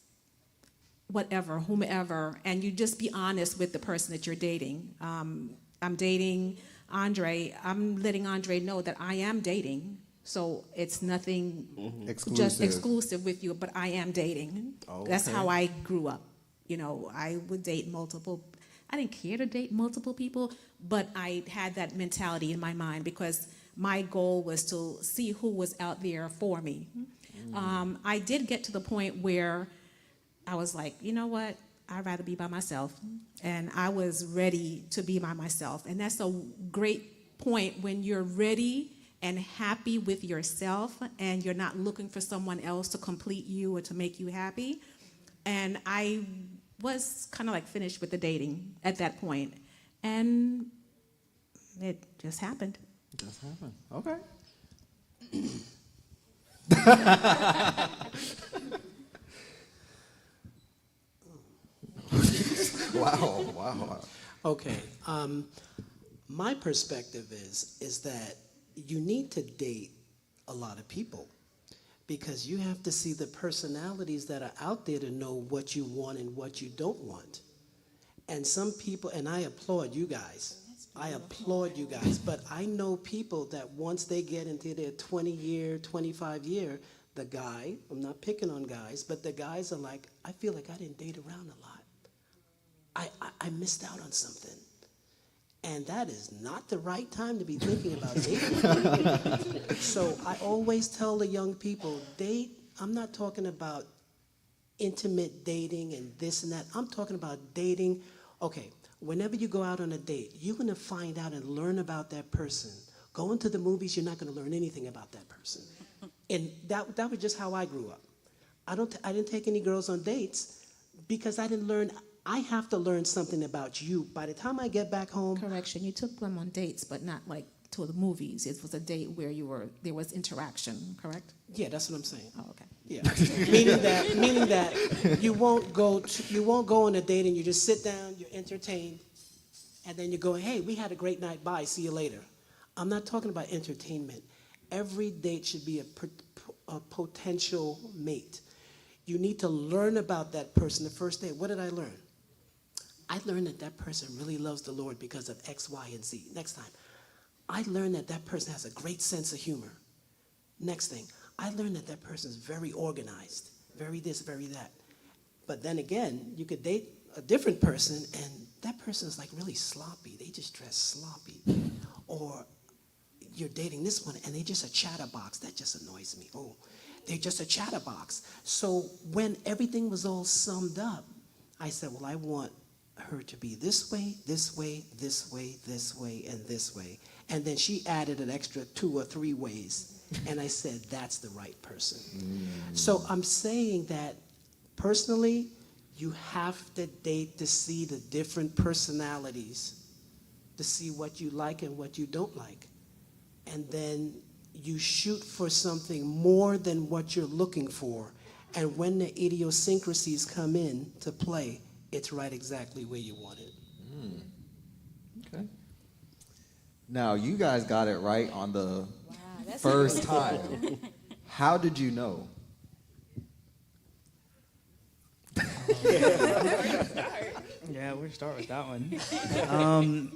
whatever, whomever, and you just be honest with the person that you're dating. I'm dating Andre. I'm letting Andre know that I am dating. So it's nothing just exclusive with you, but I am dating. That's how I grew up. You know, I would date multiple. I didn't care to date multiple people, but I had that mentality in my mind because my goal was to see who was out there for me. I did get to the point where I was like, you know what? I'd rather be by myself. And I was ready to be by myself. And that's a great point when you're ready and happy with yourself and you're not looking for someone else to complete you or to make you happy. And I was kind of like finished with the dating at that point. And it just happened. It just happened. Okay. Wow. Okay. My perspective is that you need to date a lot of people because you have to see the personalities that are out there to know what you want and what you don't want. And some people, and I applaud you guys. But I know people that once they get into their 20-year, 25-year, the guy, I'm not picking on guys, but the guys are like, I feel like I didn't date around a lot. I missed out on something. And that is not the right time to be thinking about dating. So I always tell the young people, date, I'm not talking about intimate dating and this and that. I'm talking about dating. Okay, whenever you go out on a date, you're going to find out and learn about that person. Going to the movies, you're not going to learn anything about that person. And that was just how I grew up. I didn't take any girls on dates because I didn't learn. I have to learn something about you. By the time I get back home. Correction, you took them on dates, but not like to the movies. It was a date where there was interaction, correct? Yeah, that's what I'm saying. Oh, okay. Yeah, meaning that you won't go on a date and you just sit down, you're entertained, and then you go, hey, we had a great night, bye, see you later. I'm not talking about entertainment. Every date should be a potential mate. You need to learn about that person the first day. What did I learn? I learned that that person really loves the Lord because of X, Y, and Z. Next time. I learned that that person has a great sense of humor. Next thing. I learned that that person is very organized. Very this, very that. But then again, you could date a different person and that person is like really sloppy. They just dress sloppy. Or you're dating this one and they're just a chatterbox. That just annoys me. Oh, they're just a chatterbox. So when everything was all summed up, I said, well, I want her to be this way, this way, this way, this way, and this way. And then she added an extra 2 or 3 ways. And I said, that's the right person. So I'm saying that personally, you have to date to see the different personalities, to see what you like and what you don't like. And then you shoot for something more than what you're looking for. And when the idiosyncrasies come in to play, it's right exactly where you want it. Okay. Now, you guys got it right on the first time. How did you know? Yeah, we'll start with that one.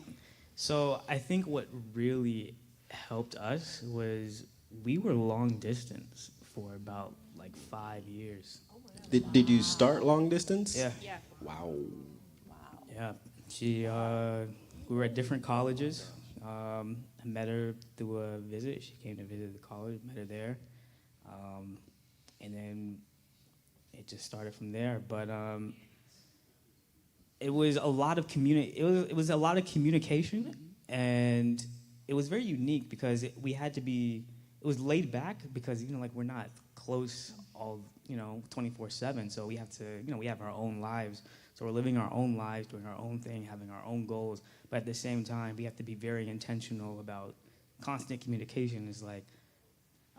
So I think what really helped us was we were long distance for about like 5 years. Did you start long distance? Yeah. Wow. Yeah. We were at different colleges. I met her through a visit. She came to visit the college, met her there. And then it just started from there. But it was a lot of it was a lot of communication, and it was very unique because it was laid back because like we're not close all 24/7, so we have to we have our own lives, so we're living our own lives, doing our own thing, having our own goals, but at the same time we have to be very intentional about constant communication. Is like,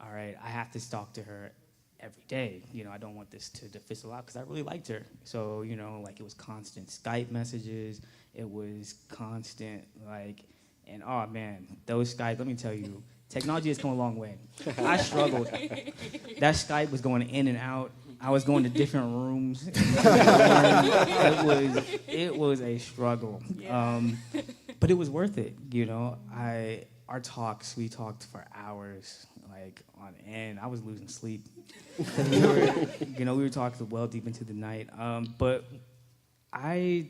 all right, I have to talk to her every day. I don't want this to fizzle out because I really liked her. So like it was constant Skype messages, it was constant and oh man, those Skype, let me tell you, technology has come a long way. I struggled. That Skype was going in and out. I was going to different rooms. It was a struggle. Yeah. But it was worth it. Our talks, we talked for hours, on end. I was losing sleep. we were talking well deep into the night. But I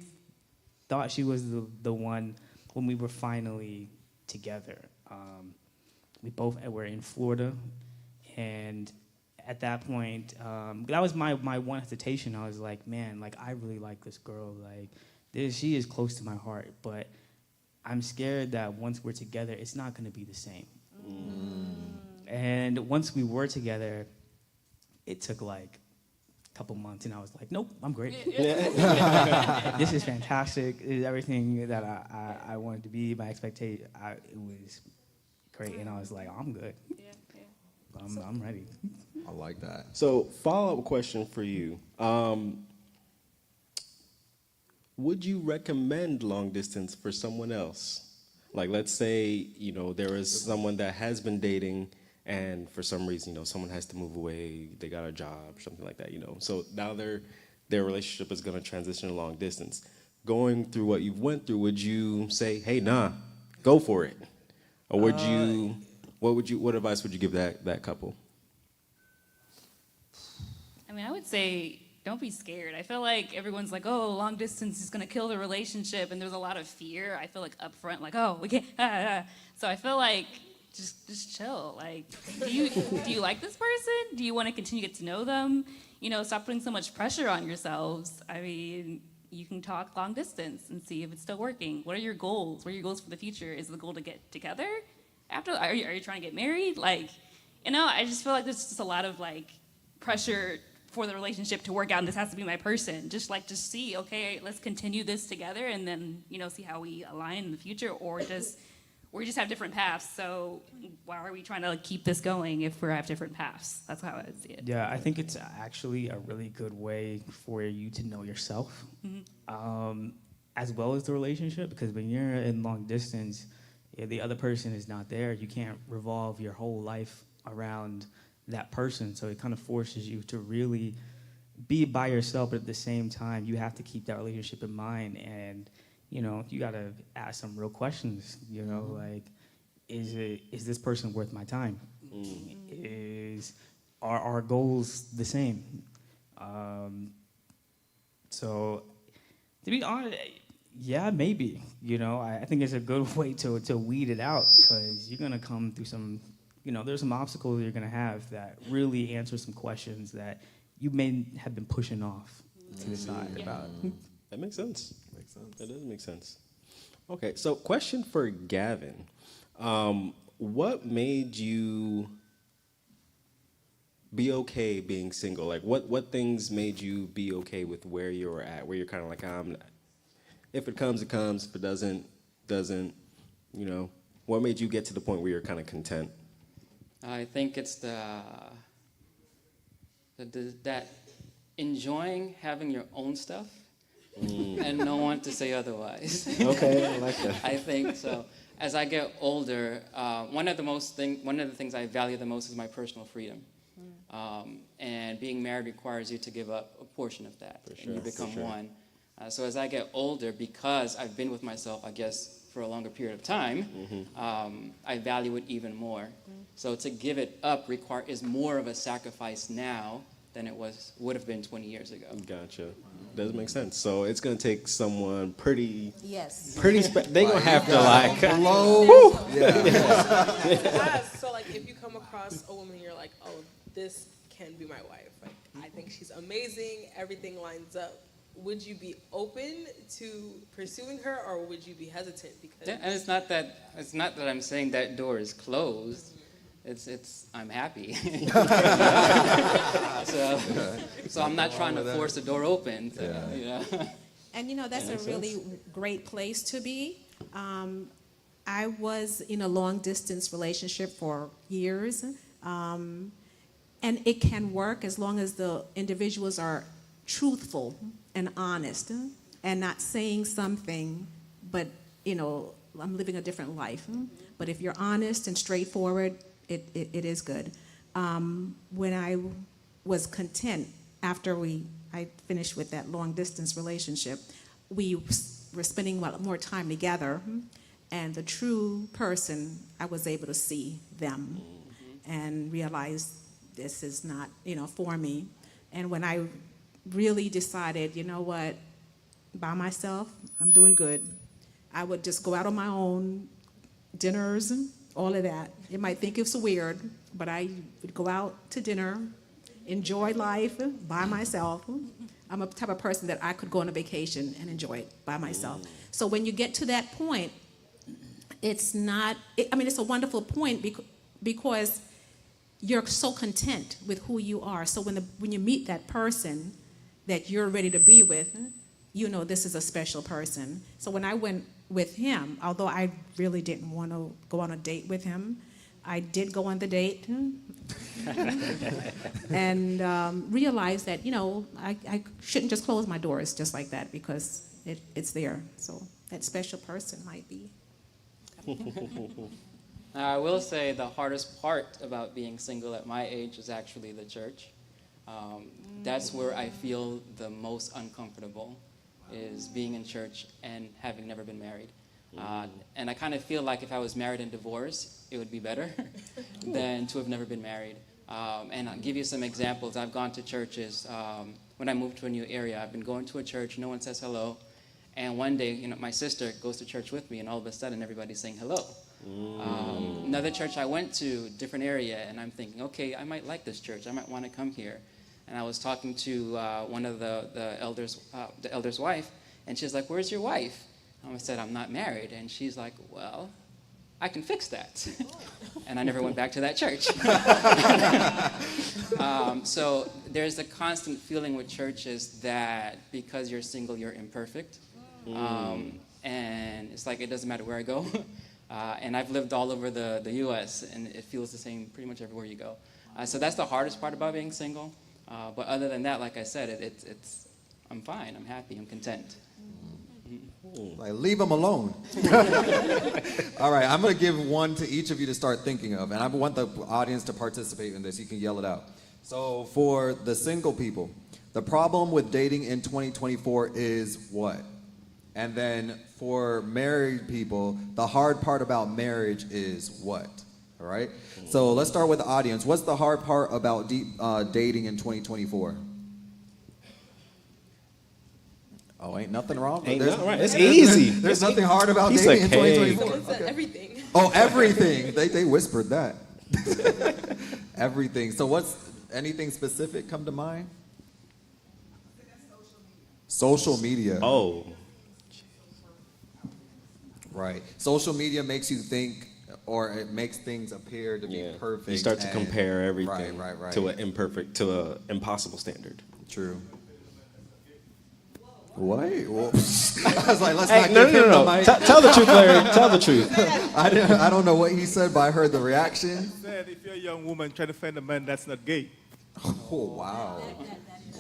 thought she was the one when we were finally together. We both were in Florida, and at that point, that was my one hesitation. I was like, man, like I really like this girl. Like she is close to my heart, but I'm scared that once we're together, it's not going to be the same. And once we were together, it took like a couple months, and I was like, nope, I'm great. This is fantastic. It is everything that I wanted to be. My expectation, it was great, and I was like, I'm good. I'm ready. I like that. So, follow-up question for you. Would you recommend long distance for someone else? Like, let's say, there is someone that has been dating, and for some reason, someone has to move away, they got a job, something like that, So now their relationship is going to transition to long distance. Going through what you've went through, would you say, hey, nah, go for it? Or would you, what advice would you give that couple? I mean, I would say don't be scared. I feel like everyone's like, oh, long distance is going to kill the relationship, and there's a lot of fear. I feel like up front, like, oh, we can't. So I feel like just chill. Like, do you like this person? Do you want to continue to get to know them? Stop putting so much pressure on yourselves. I mean, you can talk long distance and see if it's still working. What are your goals? What are your goals for the future? Is the goal to get together? Are you trying to get married? Like, I just feel like there's just a lot of like pressure for the relationship to work out, and this has to be my person. Just see, okay, let's continue this together, and then see how we align in the future, or we just have different paths. So why are we trying to keep this going if we have different paths? That's how I would see it. Yeah, I think it's actually a really good way for you to know yourself, as well as the relationship. Because when you're in long distance, the other person is not there. You can't revolve your whole life around that person. So it kind of forces you to really be by yourself, but at the same time, you have to keep that relationship in mind. And you got to ask some real questions, like, is this person worth my time? Are our goals the same? So, to be honest, yeah, maybe. I think it's a good way to weed it out, because you're going to come through some, there's some obstacles you're going to have that really answer some questions that you may have been pushing off to the side about. That makes sense. That does make sense. Okay, so question for Gavin. What made you be okay being single? Like, what things made you be okay with where you were at, where you're kind of like, if it comes, it comes. If it doesn't, what made you get to the point where you're kind of content? I think it's that enjoying having your own stuff and no one to say otherwise. Okay, I like that. I think so. As I get older, one of the things I value the most is my personal freedom. And being married requires you to give up a portion of that, and you become one. So as I get older, because I've been with myself, I guess, for a longer period of time, I value it even more. So to give it up is more of a sacrifice now than it would have been 20 years ago. Gotcha. Does make sense. So it's gonna take someone pretty. Yes. Pretty. They gonna have to like. Hello. So like, if you come across a woman, you're like, oh, this can be my wife. Like, I think she's amazing. Everything lines up. Would you be open to pursuing her, or would you be hesitant? Because and it's not that I'm saying that door is closed. It's I'm happy. so I'm not trying to force the door open. And that's a really great place to be. I was in a long distance relationship for years, and it can work as long as the individuals are truthful and honest, and not saying something, but I'm living a different life. But if you're honest and straightforward, it is good. When I was content after I finished with that long distance relationship, we were spending more time together, and the true person, I was able to see them and realize this is not for me. And when I really decided, what, by myself, I'm doing good, I would just go out on my own, dinners, all of that. You might think it's weird, but I would go out to dinner enjoy life by myself. I'm a type of person that I could go on a vacation and enjoy it by myself. So when you get to that point, it's not, it's a wonderful point because you're so content with who you are. So when you meet that person that you're ready to be with, you know this is a special person. So when I went with him, although I really didn't want to go on a date with him, I did go on the date and realized that, I shouldn't just close my doors just like that because it's there. So that special person might be. I will say the hardest part about being single at my age is actually the church. That's where I feel the most uncomfortable, is being in church and having never been married. And I kind of feel like if I was married and divorced, it would be better than to have never been married. And I'll give you some examples. I've gone to churches. When I moved to a new area, I've been going to a church, no one says hello. And one day, my sister goes to church with me, and all of a sudden, everybody's saying hello. Another church I went to, different area, and I'm thinking, okay, I might like this church. I might want to come here. And I was talking to one of the elder's wife, and she's like, "Where's your wife?" I said, "I'm not married." And she's like, "Well, I can fix that." And I never went back to that church. So there's a constant feeling with churches that because you're single, you're imperfect. And it's like it doesn't matter where I go. And I've lived all over the U.S., and it feels the same pretty much everywhere you go. So that's the hardest part about being single. But other than that, like I said, I'm fine. I'm happy. I'm content. Like, leave them alone. All right, I'm going to give one to each of you to start thinking of, and I want the audience to participate in this. You can yell it out. So for the single people, the problem with dating in 2024 is what? And then for married people, the hard part about marriage is what? All right? So let's start with the audience. What's the hard part about dating in 2024? Oh, ain't nothing wrong. Ain't nothing right. It's easy. There's nothing hard about dating in 2024. Someone said everything. Oh, everything. They whispered that. Everything. So anything specific come to mind? Social media. Oh. Right. Social media makes you think, or it makes things appear to be perfect. You start to compare everything right. to an impossible standard. True. What? Well, I was like, let's not give him the mic. Tell the truth, Larry. Tell the truth. I don't know what he said, but I heard the reaction. He said, if you're a young woman trying to find a man that's not gay. Oh, wow.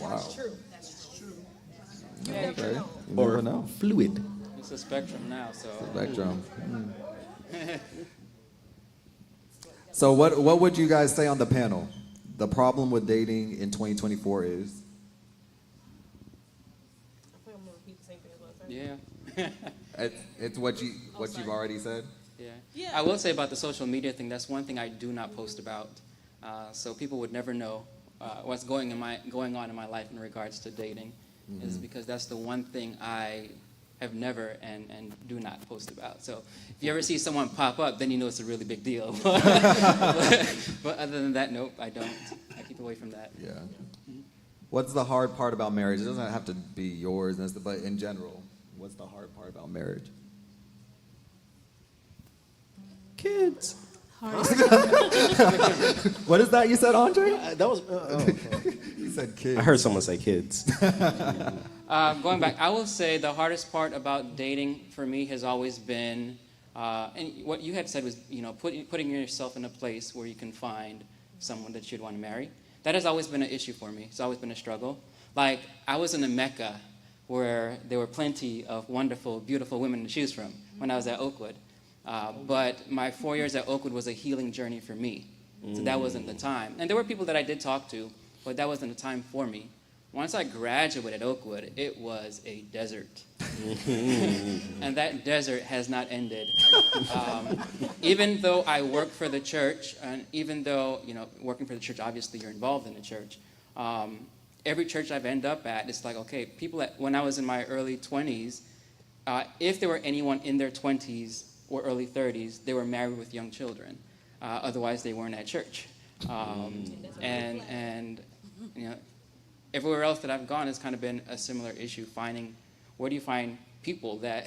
That's true. That's true. You never know. You never know. Fluid. It's a spectrum now, so. Spectrum. So what would you guys say on the panel? The problem with dating in 2024 is? Yeah. It's what you've already said? Yeah. I will say about the social media thing, that's one thing I do not post about. So people would never know what's going on in my life in regards to dating, is because that's the one thing I have never and do not post about. So if you ever see someone pop up, then you know it's a really big deal. But other than that, nope, I don't. I keep away from that. Yeah. What's the hard part about marriage? It doesn't have to be yours, but in general, what's the hard part about marriage? Kids. What is that you said, Andre? That was. You said kids. I heard someone say kids. Going back, I will say the hardest part about dating for me has always been, and what you had said was, putting yourself in a place where you can find someone that you'd want to marry. That has always been an issue for me. It's always been a struggle. Like, I was in a Mecca where there were plenty of wonderful, beautiful women to choose from when I was at Oakwood. But my 4 years at Oakwood was a healing journey for me. So that wasn't the time. And there were people that I did talk to, but that wasn't the time for me. Once I graduated at Oakwood, it was a desert. And that desert has not ended. Even though I work for the church, and even though, working for the church, obviously you're involved in the church, every church I've ended up at, it's like, okay, when I was in my early 20s, if there were anyone in their 20s or early 30s, they were married with young children. Otherwise, they weren't at church. And you know, everywhere else that I've gone has kind of been a similar issue, finding, where do you find people that,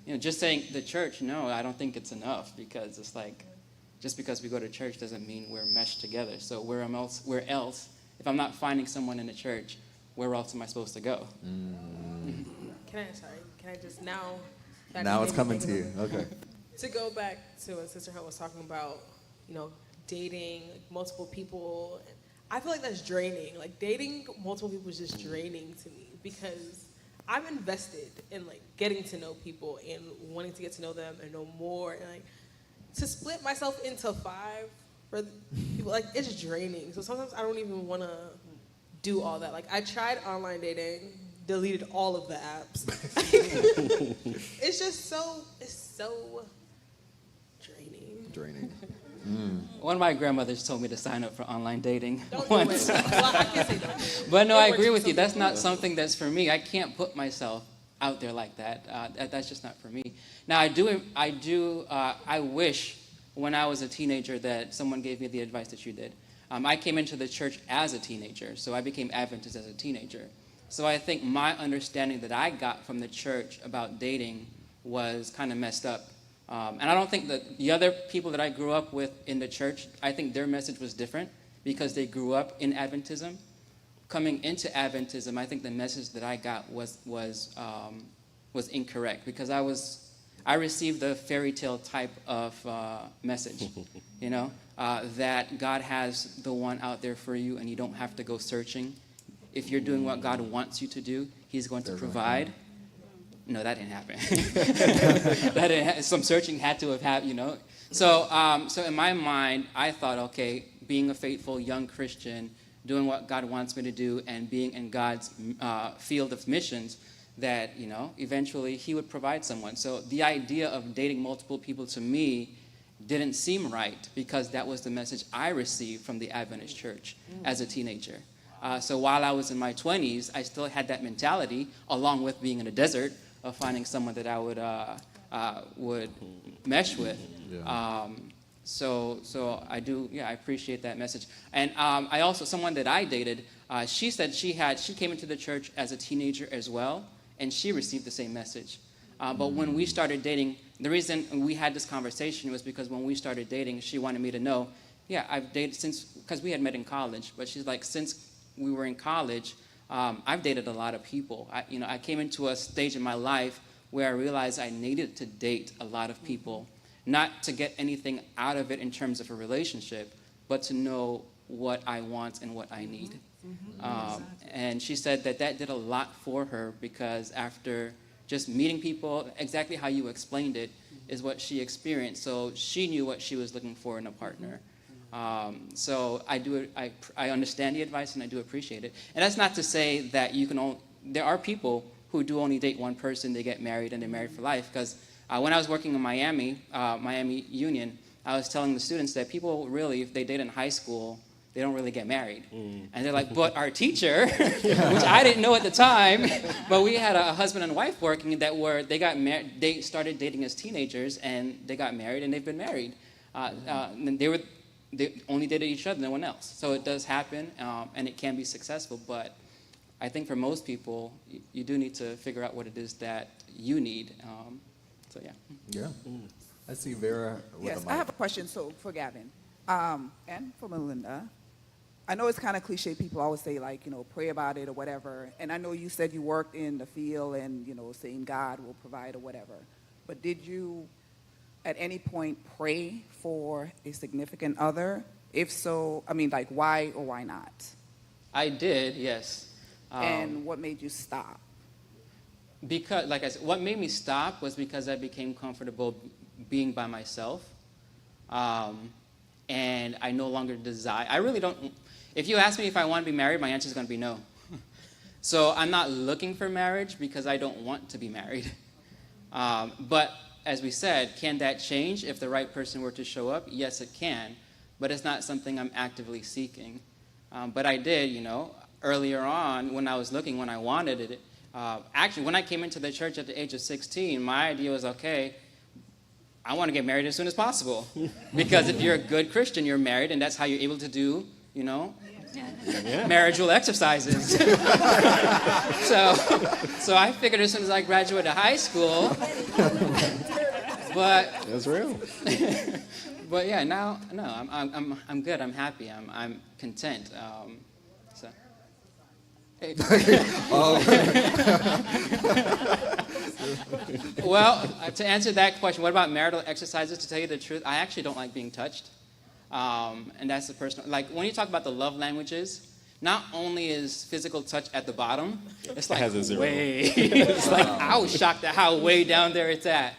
you know, just saying the church, no, I don't think it's enough, because it's like, just because we go to church doesn't mean we're meshed together. So where else, if I'm not finding someone in the church, where else am I supposed to go? Can I just now? Now it's coming to you. Okay. To go back to what Sister Hunt was talking about, you know, dating multiple people. I feel like that's draining. Like, dating multiple people is just draining to me, because I'm invested in, like, getting to know people and wanting to get to know them and know more. And, like, to split myself into 5 for people, like, it's draining. So sometimes I don't even want to do all that. Like, I tried online dating, deleted all of the apps. It's just so draining. One of my grandmothers told me to sign up for online dating once. Well, I can't say don't. But no, I agree with you. That's not something that's for me. I can't put myself out there like that. That's just not for me. Now, I wish when I was a teenager that someone gave me the advice that you did. I came into the church as a teenager, so I became Adventist as a teenager. So I think my understanding that I got from the church about dating was kind of messed up. And I don't think that the other people that I grew up with in the church, I think their message was different because they grew up in Adventism. Coming into Adventism, I think the message that I got was incorrect, because I received the fairy tale type of message, you know, that God has the one out there for you and you don't have to go searching. If you're doing what God wants you to do, He's going to provide. No, that didn't happen. Some searching had to have happened, you know. So in my mind, I thought, okay, being a faithful young Christian, doing what God wants me to do, and being in God's field of missions, that, you know, eventually He would provide someone. So the idea of dating multiple people to me didn't seem right, because that was the message I received from the Adventist church as a teenager. So while I was in my 20s, I still had that mentality, along with being in a desert, of finding someone that I would mesh with. Yeah. So I do, I appreciate that message. And I also, someone that I dated, she said she came into the church as a teenager as well, and she received the same message. But when we started dating, the reason we had this conversation was because when we started dating, she wanted me to know, I've dated since, because we had met in college, but she's like, since we were in college, I've dated a lot of people. I came into a stage in my life where I realized I needed to date a lot of people, not to get anything out of it in terms of a relationship, but to know what I want and what I need. And she said that did a lot for her, because after just meeting people, exactly how you explained it is what she experienced. So she knew what she was looking for in a partner. So I understand the advice, and I do appreciate it. And that's not to say that there are people who do only date one person, they get married, and they're married for life. Because when I was working in Miami Union, I was telling the students that people really, if they date in high school, they don't really get married. And they're like, but our teacher, which I didn't know at the time, but we had a husband and wife working they started dating as teenagers, and they got married, and they've been married. And they only dated each other, no one else. So it does happen, and it can be successful. But I think for most people, you do need to figure out what it is that you need. Yeah. I see Vera with Yes, I have a question for Gavin and for Melinda. I know it's kind of cliche. People always say, like, pray about it or whatever. And I know you said you worked in the field and, saying God will provide or whatever. But did you at any point pray for a significant other? If so, why or why not? I did, yes. And what made you stop? Because, like I said, what made me stop was because I became comfortable being by myself. And I no longer desire. I really don't. If you ask me if I want to be married, my answer is going to be no. So I'm not looking for marriage because I don't want to be married. But as we said, can that change if the right person were to show up? Yes, it can. But it's not something I'm actively seeking. But I did, earlier on when I was looking, when I wanted it. Actually, when I came into the church at the age of 16, my idea was, okay, I want to get married as soon as possible. Because if you're a good Christian, you're married, and that's how you're able to do, marital exercises. so I figured as soon as I graduated high school, but That's real. but yeah, now no, I'm good. I'm happy. I'm content. So. Hey. Well, to answer that question, what about marital exercises? To tell you the truth, I actually don't like being touched. And that's the personal, like when you talk about the love languages, not only is physical touch at the bottom, it's like has a zero. way, it's like I was shocked at how way down there it's at.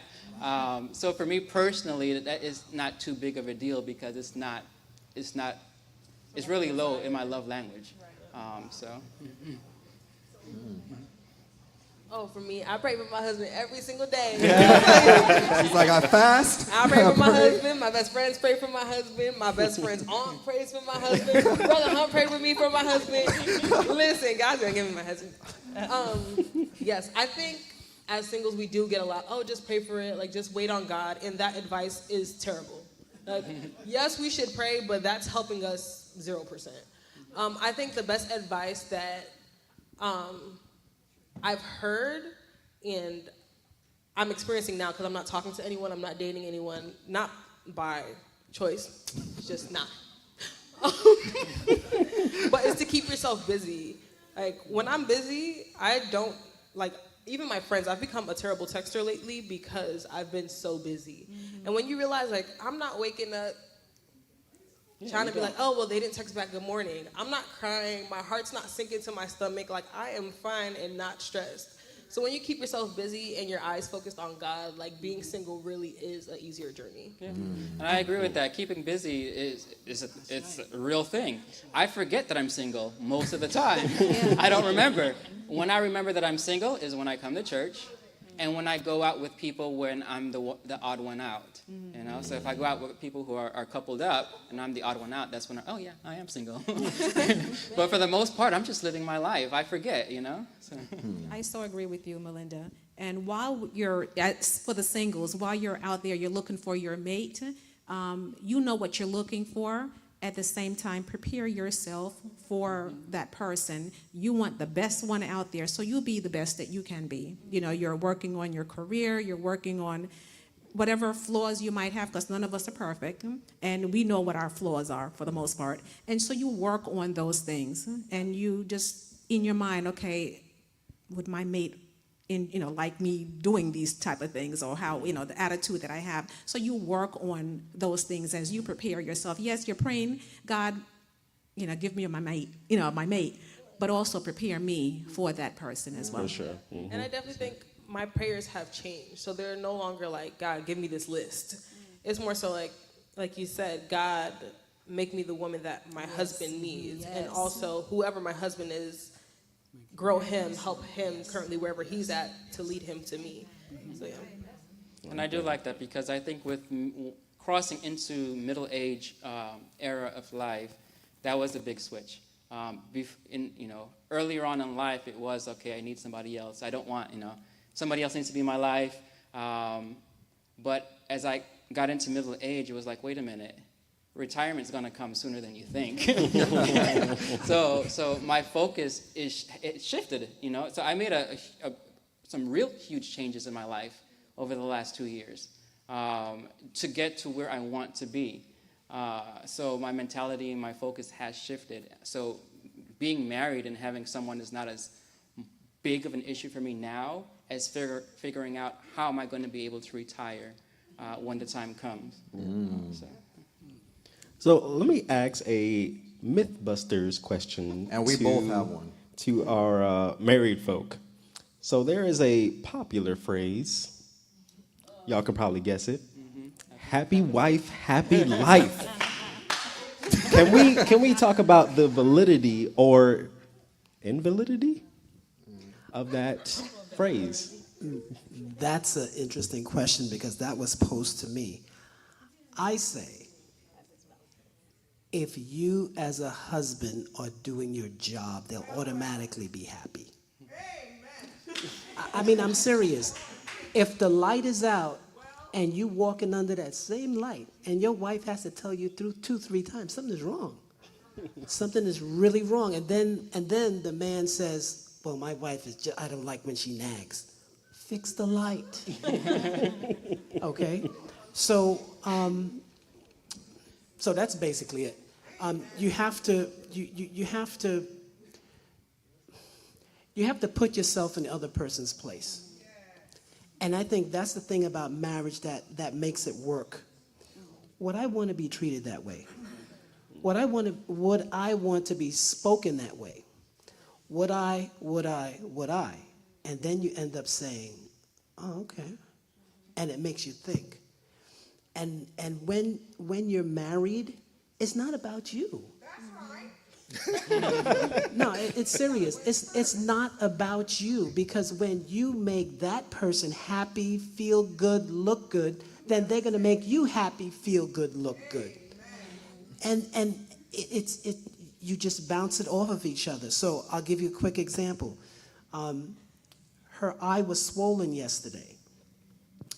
So for me personally, that is not too big of a deal because it's really low in my love language. Oh, for me, I pray for my husband every single day. She's like, I fast. I pray for my husband. My best friends pray for my husband. My best friend's aunt prays for my husband. Brother Hunt prayed with me for my husband. Listen, God's gonna give me my husband. Yes, I think as singles we do get a lot. Oh, just pray for it. Like, just wait on God. And that advice is terrible. Like, yes, we should pray, but that's helping us 0%. I think the best advice that I've heard and I'm experiencing now, because I'm not talking to anyone, I'm not dating anyone, not by choice, it's just not. But it's to keep yourself busy. Like, when I'm busy, I don't, like, even my friends, I've become a terrible texter lately because I've been so busy. Mm-hmm. And when you realize, like, I'm not waking up trying to be like, oh, well, they didn't text back good morning. I'm not crying. My heart's not sinking to my stomach. Like, I am fine and not stressed. So when you keep yourself busy and your eyes focused on God, like, being single really is an easier journey. Yeah. And I agree with that. Keeping busy it's a real thing. I forget that I'm single most of the time. I don't remember. When I remember that I'm single is when I come to church and when I go out with people when I'm the odd one out. You know, so if I go out with people who are coupled up and I'm the odd one out, that's when I am single. But for the most part, I'm just living my life. I forget, you know. So. I so agree with you, Melinda. And while you're, for the singles, while you're out there, you're looking for your mate, you know what you're looking for. At the same time, prepare yourself for that person. You want the best one out there, so you be the best that you can be. You know, you're working on your career, you're working on whatever flaws you might have, because none of us are perfect, and we know what our flaws are for the most part. And so you work on those things, and you just, in your mind, okay, would my mate like me doing these type of things, or how, the attitude that I have. So you work on those things as you prepare yourself. Yes, you're praying, God, give me my mate, but also prepare me for that person as well. For sure. Mm-hmm. And I definitely think my prayers have changed. So they're no longer like, God, give me this list. It's more so like you said, God, make me the woman that my husband needs. Yes. And also, whoever my husband is, grow him, help him currently wherever he's at to lead him to me. So, yeah. And I do like that because I think with crossing into middle age era of life, that was a big switch. Earlier on in life, it was, okay, I need somebody else. I don't want, somebody else needs to be in my life. But as I got into middle age, it was like, wait a minute, retirement's going to come sooner than you think. So my focus it shifted, So I made some real huge changes in my life over the last 2 years to get to where I want to be. So my mentality and my focus has shifted. So being married and having someone is not as big of an issue for me now as figuring out how am I going to be able to retire when the time comes. So let me ask a Mythbusters question. And we both have one. To our married folk. So there is a popular phrase. Y'all can probably guess it. Happy wife, happy life. Can we talk about the validity or invalidity of that phrase? That's an interesting question because that was posed to me. I say, if you as a husband are doing your job, they'll automatically be happy. I mean, I'm serious. If the light is out and you walking under that same light and your wife has to tell you through 2-3 times, something's wrong. Something is really wrong. And then the man says, well, my wife is I don't like when she nags. Fix the light. Okay? So that's basically it. You have to put yourself in the other person's place. And I think that's the thing about marriage that makes it work. Would I want to be treated that way? Would I want to be spoken that way? Would I? And then you end up saying, oh, okay. And it makes you think. And when you're married, it's not about you. No, it's serious. It's not about you, because when you make that person happy, feel good, look good, then they're going to make you happy, feel good, look good. And you just bounce it off of each other. So I'll give you a quick example. Her eye was swollen yesterday,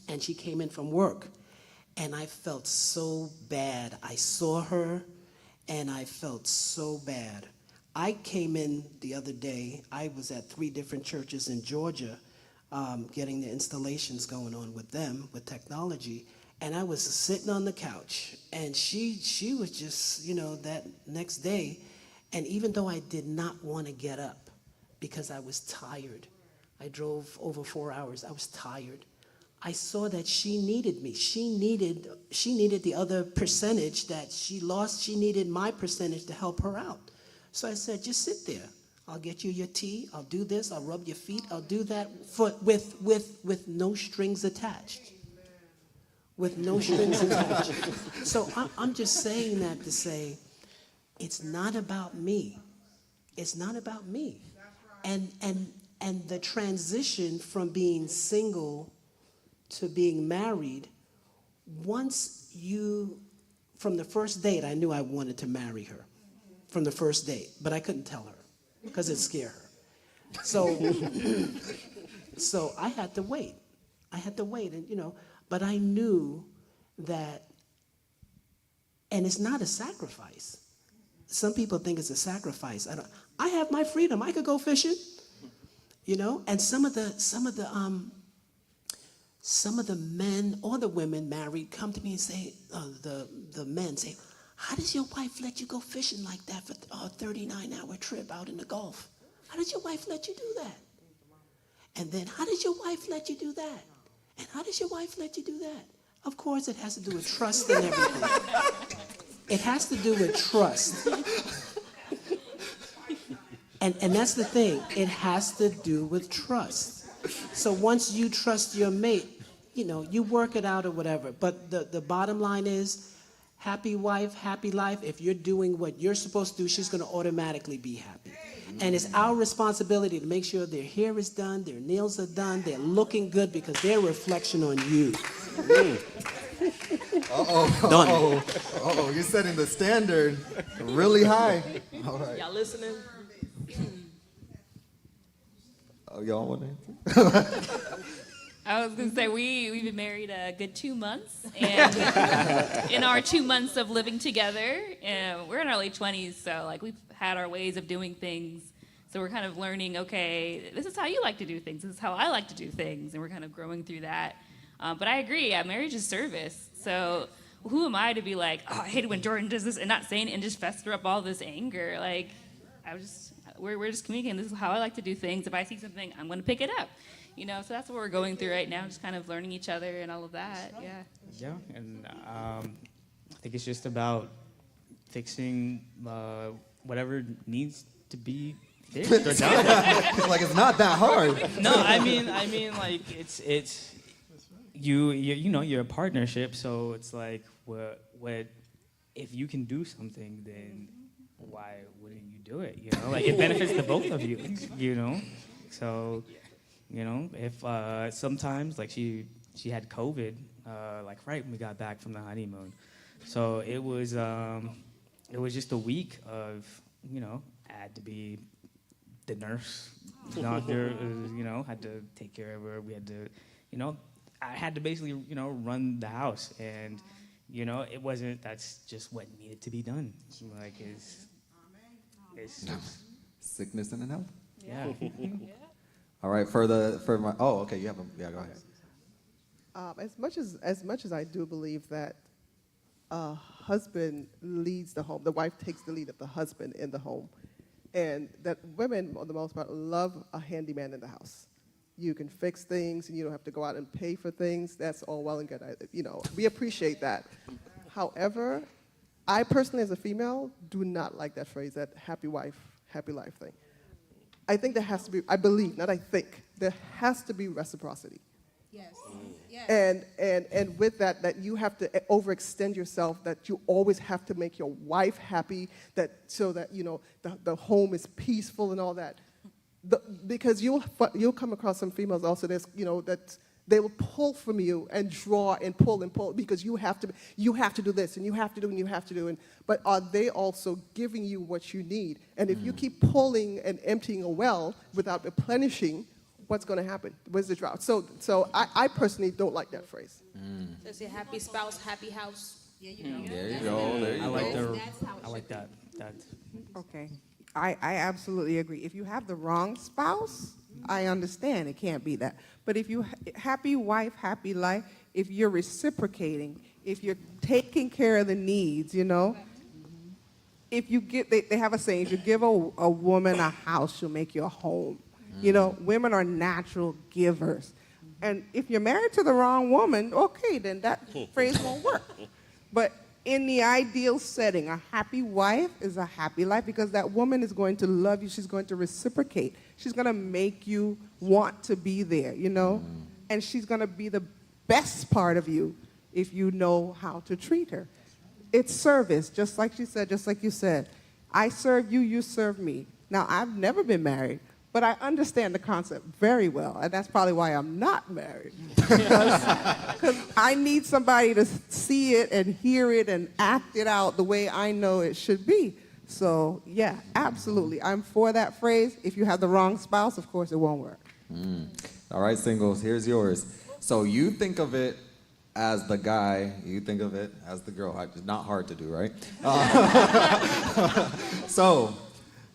and she came in from work, and I felt so bad. I saw her, and I felt so bad. I came in the other day. I was at 3 different churches in Georgia getting the installations going on with them, with technology, and I was sitting on the couch, and she was just, that next day, and even though I did not want to get up because I was tired, I drove over 4 hours, I was tired, I saw that she needed me. She needed the other percentage that she lost. She needed my percentage to help her out. So I said, just sit there. I'll get you your tea. I'll do this. I'll rub your feet. I'll do that with no strings attached. With no strings attached. So I'm just saying that to say, it's not about me. It's not about me. And the transition from being single to being married, from the first date, I knew I wanted to marry her. From the first date, but I couldn't tell her because it scared her. So I had to wait. And but I knew that, and it's not a sacrifice. Some people think it's a sacrifice. I have my freedom. I could go fishing, and some of the men or the women married come to me and say, the men say, how does your wife let you go fishing like that for a 39-hour trip out in the Gulf? How does your wife let you do that? And then, how does your wife let you do that? And how does your wife let you do that? Of course, it has to do with trust and everything. It has to do with trust. And that's the thing. It has to do with trust. So once you trust your mate, you work it out or whatever. But the bottom line is, happy wife, happy life. If you're doing what you're supposed to do, she's going to automatically be happy. And it's our responsibility to make sure their hair is done, their nails are done, they're looking good, because they're a reflection on you. Uh-oh, you're setting the standard really high. All right. Y'all listening? Oh, y'all want to answer? I was going to say, we've been married a good 2 months, and in our 2 months of living together, we're in our late 20s, so we've had our ways of doing things, so we're kind of learning, okay, this is how you like to do things, this is how I like to do things, and we're kind of growing through that. But I agree, marriage is service, so who am I to be like, oh, I hate it when Jordan does this, and not saying it and just fester up all this anger. We're just communicating, this is how I like to do things. If I see something, I'm going to pick it up. So that's what we're going through right now, just kind of learning each other and all of that, yeah. Yeah, and I think it's just about fixing whatever needs to be fixed or done. It's not that hard. No, I mean, it's you're a partnership, so it's what if you can do something, then why wouldn't you do it? It benefits the both of you. So. If sometimes she had COVID, right when we got back from the honeymoon, so it was just a week of I had to be the nurse, doctor, had to take care of her. We had to, I had to basically run the house, and it wasn't. That's just what needed to be done. Sickness and health. Yeah. All right, for my, oh, okay, you have a, yeah, go ahead. As much as I do believe that a husband leads the home, the wife takes the lead of the husband in the home, and that women, for the most part, love a handyman in the house. You can fix things, and you don't have to go out and pay for things. That's all well and good. We appreciate that. However, I personally, as a female, do not like that phrase, that happy wife, happy life thing. I think there has to be, I believe, not I think, there has to be reciprocity. Yes. And with that you have to overextend yourself, that you always have to make your wife happy, so that the home is peaceful and all that. Because you'll come across some females also that they will pull from you and draw and pull because you have to do this and you have to do and you have to do. But are they also giving you what you need? And if you keep pulling and emptying a well without replenishing, what's going to happen? Where's the drought? So I personally don't like that phrase. So say happy spouse, happy house. There you go. I like that. Okay. I absolutely agree. If you have the wrong spouse, I understand it can't be that. But if you happy wife, happy life, if you're reciprocating, if you're taking care of the needs, if you they have a saying, if you give a woman a house, she'll make you a home. Women are natural givers. And if you're married to the wrong woman, okay, then that phrase won't work. But in the ideal setting, a happy wife is a happy life because that woman is going to love you. She's going to reciprocate. She's going to make you want to be there, And she's going to be the best part of you if you know how to treat her. It's service, just like she said, just like you said. I serve you, you serve me. Now, I've never been married, but I understand the concept very well, and that's probably why I'm not married. Because I need somebody to see it and hear it and act it out the way I know it should be. So, yeah, absolutely. I'm for that phrase. If you have the wrong spouse, of course, it won't work. All right, singles, here's yours. So you think of it as the guy, you think of it as the girl. It's not hard to do, right? So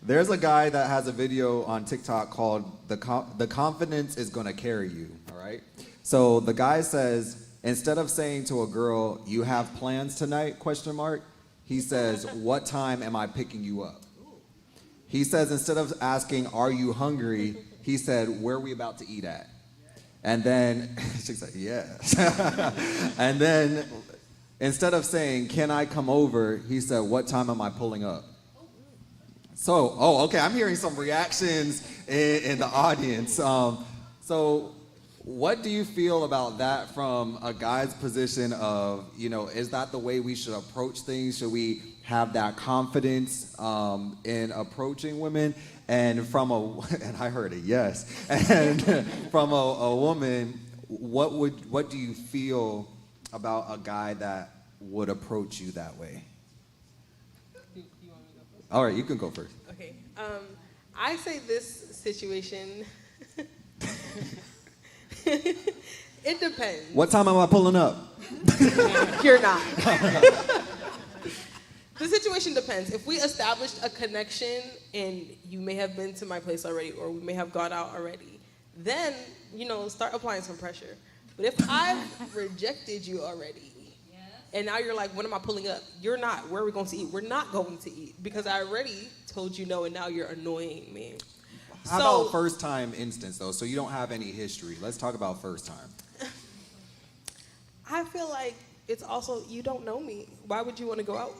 there's a guy that has a video on TikTok called The Confidence is Gonna Carry You, all right? So the guy says, instead of saying to a girl, you have plans tonight, ? He says, what time am I picking you up? He says, instead of asking, are you hungry? He said, where are we about to eat at? And then she said, yes. And then instead of saying, can I come over? He said, what time am I pulling up? So, okay, I'm hearing some reactions in the audience. So what do you feel about that from a guy's position of, is that the way we should approach things? Should we have that confidence in approaching women? And and I heard a yes. And from a woman, what do you feel about a guy that would approach you that way? All right, you can go first. Okay. I say this situation, it depends. What time am I pulling up? You're not. The situation depends. If we established a connection and you may have been to my place already or we may have gone out already, then, start applying some pressure. But if I've rejected you already, and now you're like, when am I pulling up? You're not. Where are we going to eat? We're not going to eat because I already told you no and now you're annoying me. How about first time instance though? So you don't have any history. Let's talk about first time. I feel like it's also, you don't know me. Why would you want to go out?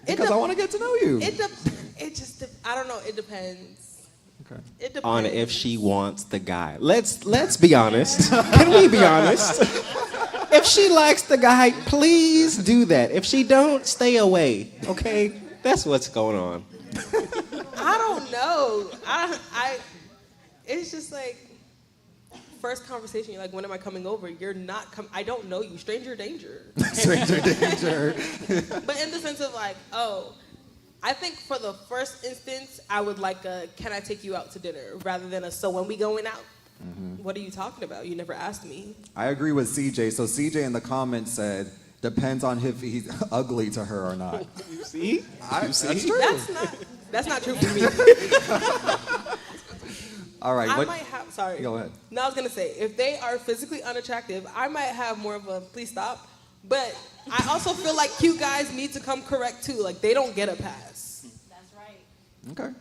Because I want to get to know you. I don't know. It depends. Okay. It depends. On if she wants the guy. Let's be honest. Can we be honest? If she likes the guy, please do that. If she don't, stay away. Okay? That's what's going on. I don't know. It's just first conversation, you're like, when am I coming over? You're not I don't know you. Stranger danger. Stranger danger. But in the sense of I think for the first instance, I would like can I take you out to dinner rather than so when we going out? Mm-hmm. What are you talking about? You never asked me. I agree with CJ. So CJ in the comments said, depends on if he's ugly to her or not. You see? That's true. That's not true for me. All right. I What? might have, sorry. Go ahead. No, I was going to say, if they are physically unattractive, I might have more of a, please stop. But I also feel like cute guys need to come correct too. Like, they don't get a pass. That's right. Okay.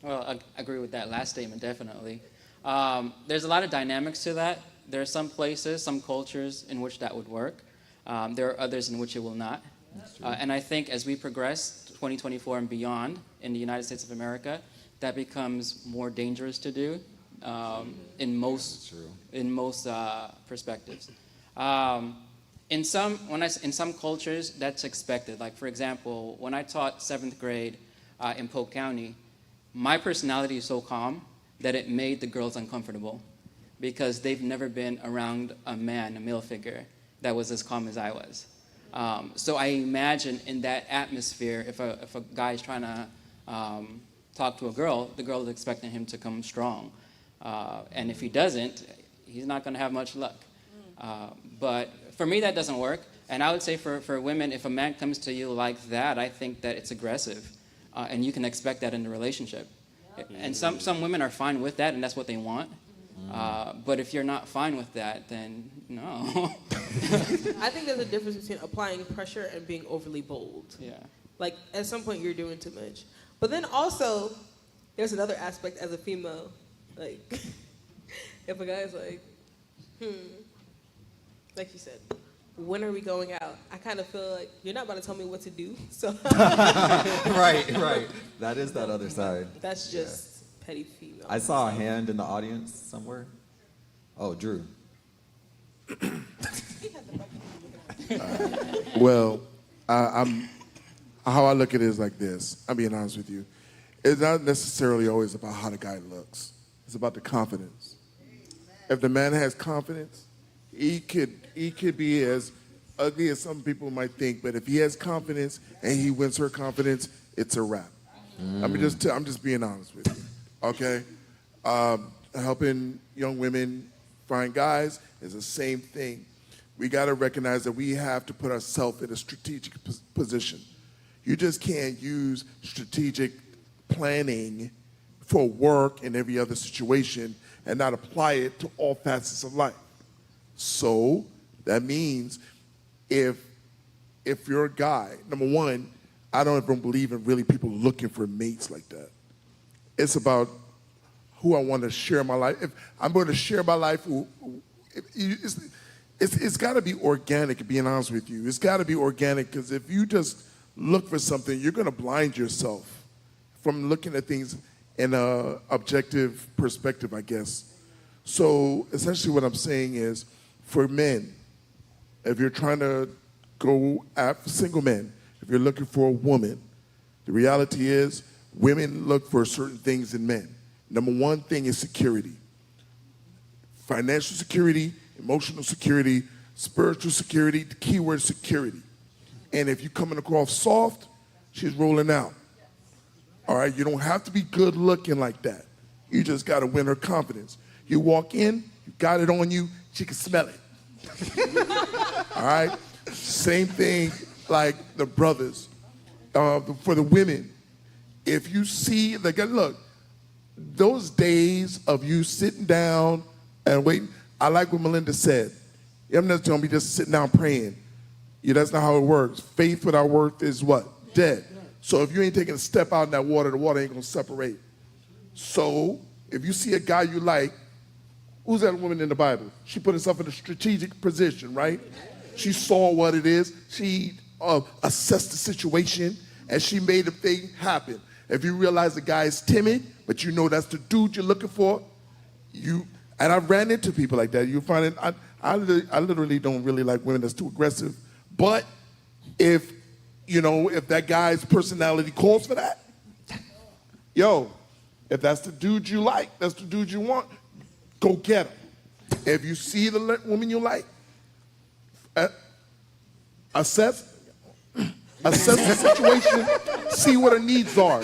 Well, I agree with that last statement, definitely. There's a lot of dynamics to that. There are some places, some cultures in which that would work. There are others in which it will not. And I think as we progress, 2024 and beyond, in the United States of America, that becomes more dangerous to do in most perspectives. In some cultures, that's expected. Like, for example, when I taught 7th grade in Polk County, my personality is so calm that it made the girls uncomfortable because they've never been around a man, a male figure, that was as calm as I was. So I imagine in that atmosphere, if a guy is trying to talk to a girl, the girl is expecting him to come strong. And if he doesn't, he's not going to have much luck. But for me, that doesn't work. And I would say for women, if a man comes to you like that, I think that it's aggressive. And you can expect that in the relationship. And some women are fine with that, and that's what they want. But if you're not fine with that, then no. I think there's a difference between applying pressure and being overly bold. Yeah. Like, at some point, you're doing too much. But then also, there's another aspect as a female. Like, if a guy's like, like you said, when are we going out? I kind of feel like you're not about to tell me what to do. So Right. That is that other side. That's just petty female. I saw a hand in the audience somewhere. Oh, Drew. Well, how I look at it is like this. I'm being honest with you. It's not necessarily always about how the guy looks. It's about the confidence. If the man has confidence, he could be as ugly as some people might think, but if he has confidence and he wins her confidence, it's a wrap. I'm just being honest with you. Okay? Helping young women find guys is the same thing. We got to recognize that we have to put ourselves in a strategic position. You just can't use strategic planning for work and every other situation and not apply it to all facets of life. So that means if you're a guy, number one, I don't even believe in really people looking for mates like that. It's about who I want to share my life. If I'm going to share my life, it's got to be organic, being honest with you. It's got to be organic, because if you just look for something, you're going to blind yourself from looking at things in an objective perspective, I guess. So essentially what I'm saying is, for men, if you're trying to go after single men, if you're looking for a woman, the reality is women look for certain things in men. Number one thing is security. Financial security, emotional security, spiritual security, the key word is security. And if you're coming across soft, she's rolling out. All right, you don't have to be good looking like that. You just got to win her confidence. You walk in, you got it on you, she can smell it. All right? Same thing like the brothers. For the women, if you see, like, look, those days of you sitting down and waiting, I like what Melinda said. I'm not going to be just sitting down praying. Yeah, that's not how it works. Faith without work is what? Dead. So if you ain't taking a step out in that water, the water ain't going to separate. So if you see a guy you like, who's that woman in the Bible? She put herself in a strategic position, right? She saw what it is. She assessed the situation, and she made the thing happen. If you realize the guy is timid, but you know that's the dude you're looking for, and I've ran into people like that. You find it, I literally don't really like women that's too aggressive. But if that guy's personality calls for that, if that's the dude you like, that's the dude you want, go get him. If you see the woman you like, assess the situation, see what her needs are.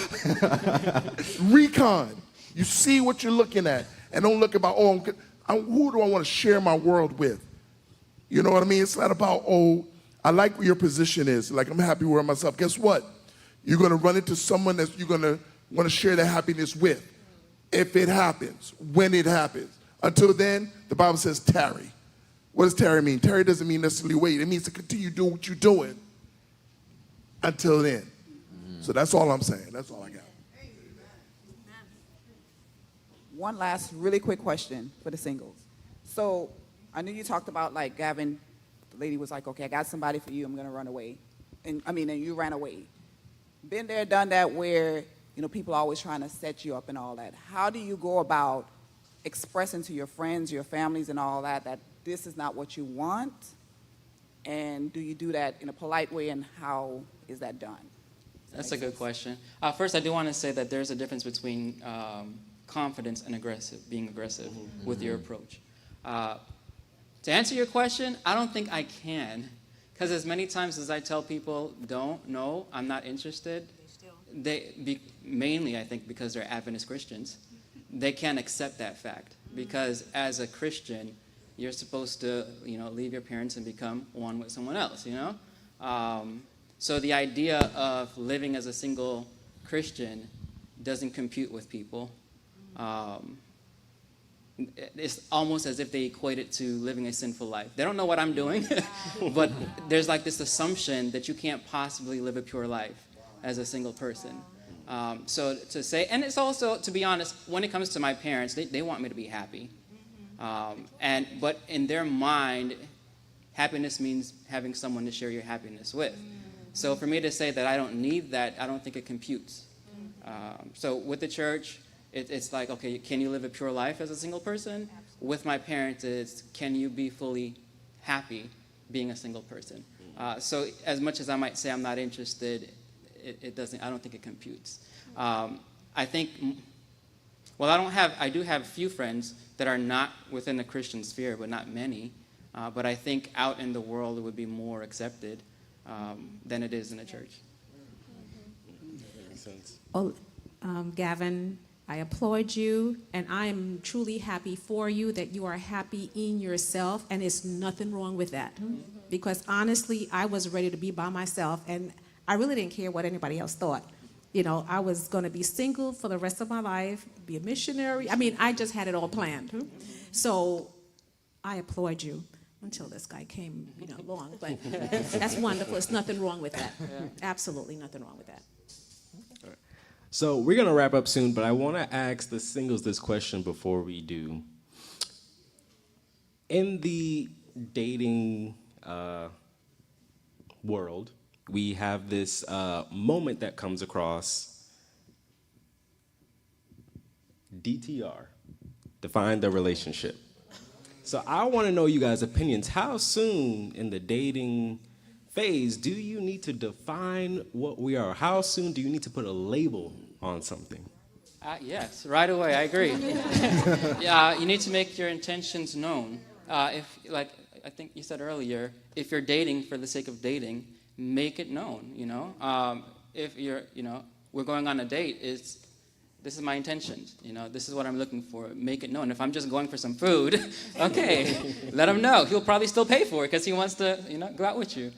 Recon. You see what you're looking at. And don't look about, who do I want to share my world with? You know what I mean? It's not about, I like where your position is. Like, I'm happy with myself. Guess what? You're going to run into someone that you're going to want to share that happiness with. If it happens, when it happens. Until then, the Bible says tarry. What does tarry mean? Tarry doesn't mean necessarily wait. It means to continue doing what you're doing until then. So that's all I'm saying. That's all I got. One last really quick question for the singles. So I knew you talked about, like, Gavin, the lady was like, okay, I got somebody for you, I'm going to run away. And you ran away. Been there, done that, where, people are always trying to set you up and all that. How do you go about expressing to your friends, your families and all that, that this is not what you want? And do you do that in a polite way, and how is that done? That's a good question. First, I do want to say that there's a difference between confidence and being aggressive with your approach. To answer your question, I don't think I can, because as many times as I tell people, no, I'm not interested, mainly I think because they're Adventist Christians, they can't accept that fact, because as a Christian, you're supposed to, leave your parents and become one with someone else, So the idea of living as a single Christian doesn't compute with people. It's almost as if they equate it to living a sinful life. They don't know what I'm doing, but there's like this assumption that you can't possibly live a pure life as a single person. So to say, and it's also, to be honest, when it comes to my parents, they want me to be happy. But in their mind, happiness means having someone to share your happiness with. So for me to say that I don't need that, I don't think it computes. So with the church, it's like, okay, can you live a pure life as a single person? Absolutely. With my parents, it's can you be fully happy being a single person? So as much as I might say I'm not interested, it doesn't. I don't think it computes. I think. Well, I do have a few friends that are not within the Christian sphere, but not many. But I think out in the world it would be more accepted than it is in the church. That makes sense. Well, Gavin, I applaud you, and I am truly happy for you that you are happy in yourself, and there's nothing wrong with that. Because honestly, I was ready to be by myself, and I really didn't care what anybody else thought. I was going to be single for the rest of my life, be a missionary. I just had it all planned. So I applaud you until this guy came, along. But that's wonderful. There's nothing wrong with that. Yeah. Absolutely nothing wrong with that. So we're going to wrap up soon, but I want to ask the singles this question before we do. In the dating world, we have this moment that comes across, DTR, define the relationship. So I want to know you guys' opinions. How soon in the dating phase do you need to define what we are? How soon do you need to put a label on something? Yes, right away. I agree. You need to make your intentions known. If, like I think you said earlier, if you're dating for the sake of dating, make it known. If you're, we're going on a date, this is my intentions. This is what I'm looking for. Make it known. If I'm just going for some food, okay, let him know. He'll probably still pay for it because he wants to, go out with you.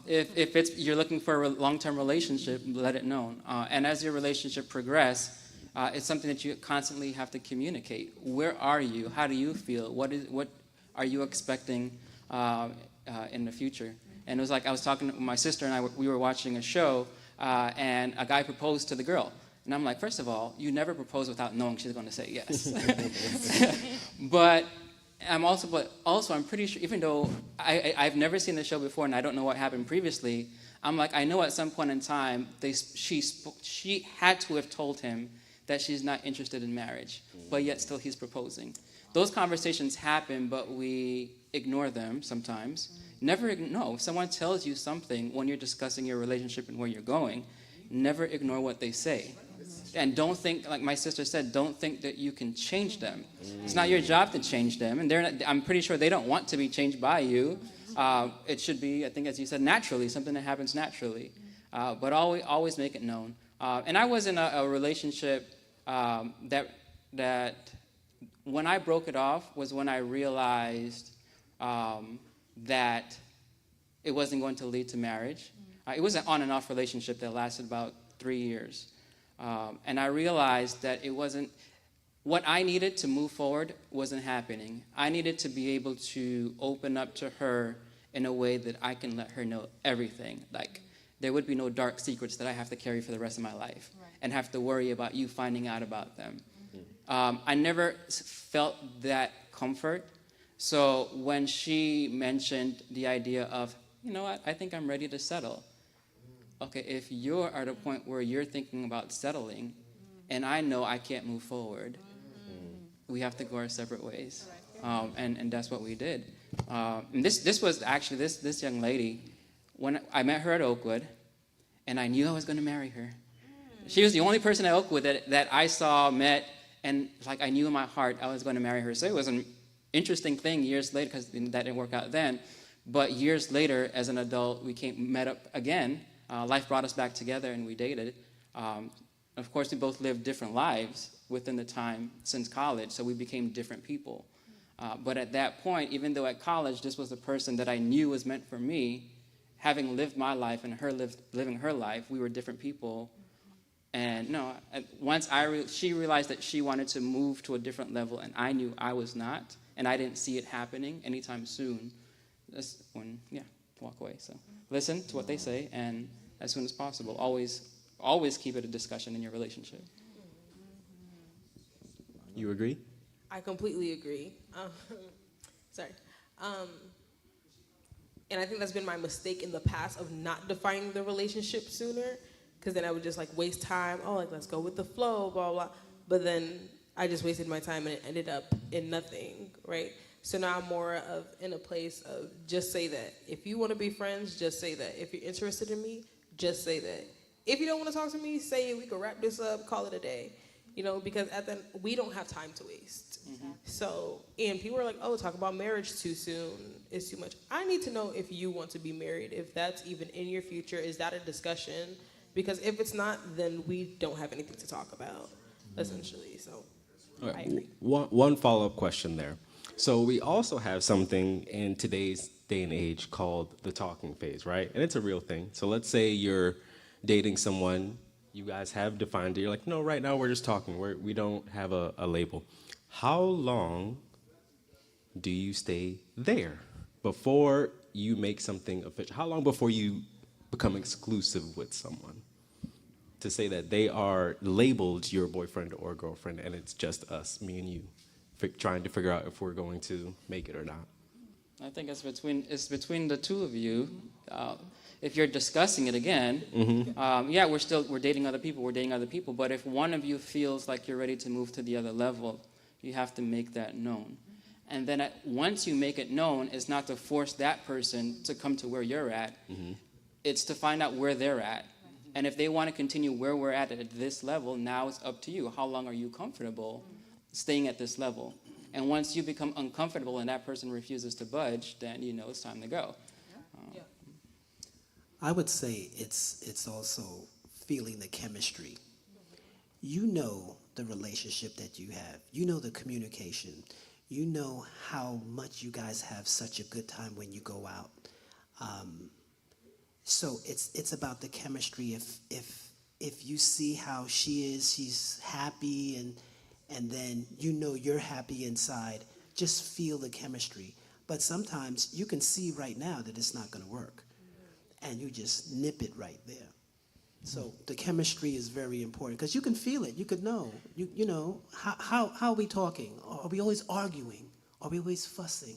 If you're looking for a long-term relationship, let it known. And as your relationship progresses, it's something that you constantly have to communicate. Where are you? How do you feel? What are you expecting in the future? And it was like I was talking to my sister and I. We were watching a show, and a guy proposed to the girl. And I'm like, first of all, you never propose without knowing she's going to say yes. But I'm pretty sure, even though I've never seen the show before and I don't know what happened previously, I'm like, I know at some point in time she had to have told him that she's not interested in marriage, but yet still he's proposing. Those conversations happen, but we ignore them sometimes. If someone tells you something when you're discussing your relationship and where you're going, never ignore what they say. And don't think, like my sister said, don't think that you can change them. It's not your job to change them, and I'm pretty sure they don't want to be changed by you. It should be, I think, as you said, naturally, something that happens naturally. But always make it known. And I was in a relationship that when I broke it off was when I realized that it wasn't going to lead to marriage. It was an on and off relationship that lasted about 3 years. And I realized that it wasn't, what I needed to move forward wasn't happening. I needed to be able to open up to her in a way that I can let her know everything. Like, there would be no dark secrets that I have to carry for the rest of my life and have to worry about you finding out about them. I never felt that comfort. So when she mentioned the idea of, you know what, I think I'm ready to settle. Okay, if you're at a point where you're thinking about settling, and I know I can't move forward, we have to go our separate ways. And that's what we did. And this was actually, this young lady, when I met her at Oakwood, and I knew I was going to marry her. She was the only person at Oakwood that I saw, met, and like I knew in my heart I was going to marry her. So it was an interesting thing years later, because that didn't work out then. But years later, as an adult, we met up again. Life brought us back together, and we dated. Of course, we both lived different lives within the time since college, so we became different people. But at that point, even though at college this was the person that I knew was meant for me, having lived my life and her living her life, we were different people. And no, once she realized that she wanted to move to a different level, and I knew I was not, and I didn't see it happening anytime soon, that's when, walk away. So listen to what they say, and as soon as possible, always keep it a discussion in your relationship. You agree? I completely agree. Sorry. And I think that's been my mistake in the past of not defining the relationship sooner, because then I would just like waste time. Oh, like let's go with the flow, blah, blah. But then I just wasted my time and it ended up in nothing, right? So now I'm more of in a place of just say that. If you want to be friends, just say that. If you're interested in me, just say that. If you don't want to talk to me, say we can wrap this up, call it a day. You know, because at the end, we don't have time to waste. So, and people are like, oh, talk about marriage too soon. It's too much. I need to know if you want to be married, if that's even in your future. Is that a discussion? Because if it's not, then we don't have anything to talk about, essentially. So, I agree. One follow-up question there. So we also have something in today's day and age called the talking phase, right? And it's a real thing. So let's say you're dating someone, you guys have defined it. You're like, no, right now we're just talking. We don't have a label. How long do you stay there before you make something official? How long before you become exclusive with someone to say that they are labeled your boyfriend or girlfriend and it's just us, me and you, trying to figure out if we're going to make it or not? I think it's between the two of you. If you're discussing it again, we're dating other people, but if one of you feels like you're ready to move to the other level, you have to make that known. And then once you make it known, it's not to force that person to come to where you're at. It's to find out where they're at. And if they want to continue where we're at this level, now it's up to you. How long are you comfortable staying at this level? And once you become uncomfortable and that person refuses to budge, then you know it's time to go. I would say it's also feeling the chemistry. You know the relationship that you have. You know the communication. You know how much you guys have such a good time when you go out. So it's about the chemistry. If you see how she's happy and then you know you're happy inside, just feel the chemistry. But sometimes you can see right now that it's not going to work. And you just nip it right there. So the chemistry is very important because you can feel it. You could know. You know, how are we talking? Are we always arguing? Are we always fussing?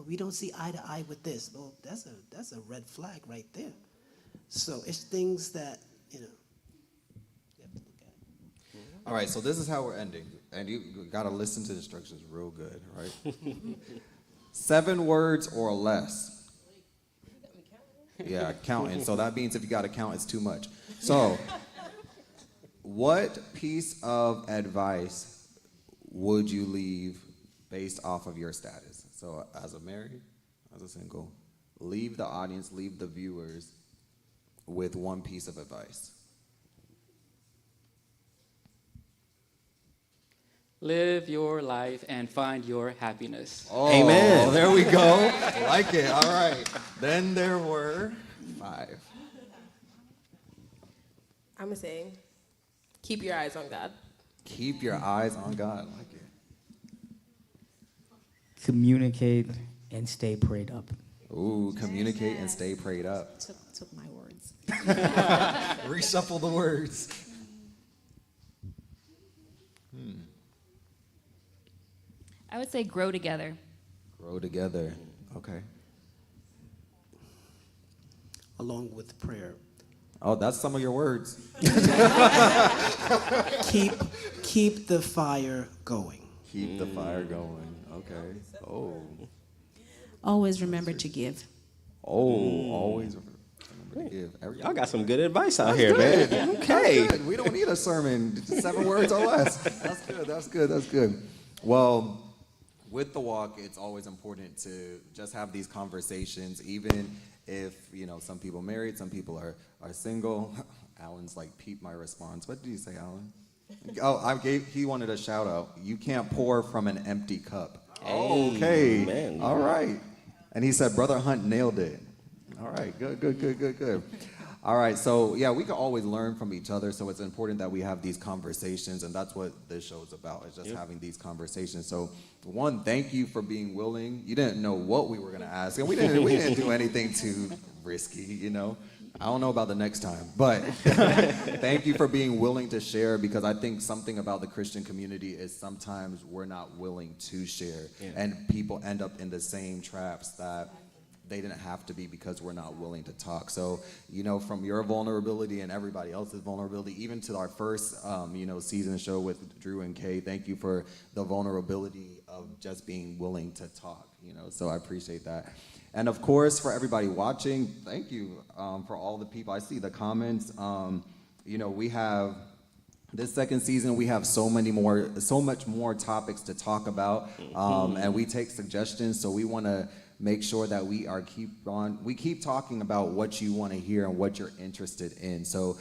We don't see eye to eye with this. Well, that's a red flag right there. So it's things that, you know, you have to look at. All right, so this is how we're ending. And you got to listen to the instructions real good, right? 7 words or less. Yeah, counting. So that means if you got to count, it's too much. So, what piece of advice would you leave based off of your status? So, as a married, as a single, leave the audience, leave the viewers with one piece of advice. Live your life and find your happiness. Oh, amen. There we go. Like it. All right. Then there were 5. I'm gonna say, keep your eyes on God. Keep your eyes on God. I like it. Communicate and stay prayed up. Ooh, communicate and stay prayed up. Took my words. Reshuffle the words. I would say grow together. Grow together. Okay. Along with prayer. Oh, that's some of your words. Keep the fire going. Keep the fire going. Okay. Oh. Always remember to give. Oh, always remember to give. Y'all got some good advice out here, man. Okay. Good. We don't need a sermon. 7 words or less. That's good. That's good. That's good. Well, with the walk, it's always important to just have these conversations, even if, some people married, some people are single. Alan's like, peep my response. What did you say, Alan? Oh, he wanted a shout out. You can't pour from an empty cup. Hey, okay. Man. All right. And he said, Brother Hunt nailed it. All right. Good. All right. So, yeah, we can always learn from each other. So it's important that we have these conversations. And that's what this show is about, is just having these conversations. So, one, thank you for being willing. You didn't know what we were going to ask. And we didn't do anything too risky, I don't know about the next time, but thank you for being willing to share, because I think something about the Christian community is sometimes we're not willing to share, and people end up in the same traps that they didn't have to be because we're not willing to talk. So, from your vulnerability and everybody else's vulnerability, even to our first, season show with Drew and Kay, thank you for the vulnerability of just being willing to talk, so I appreciate that. And of course, for everybody watching, thank you for all the people. I see the comments. We have this second season. We have so much more topics to talk about, and we take suggestions. So we want to make sure that we keep talking about what you want to hear and what you're interested in. So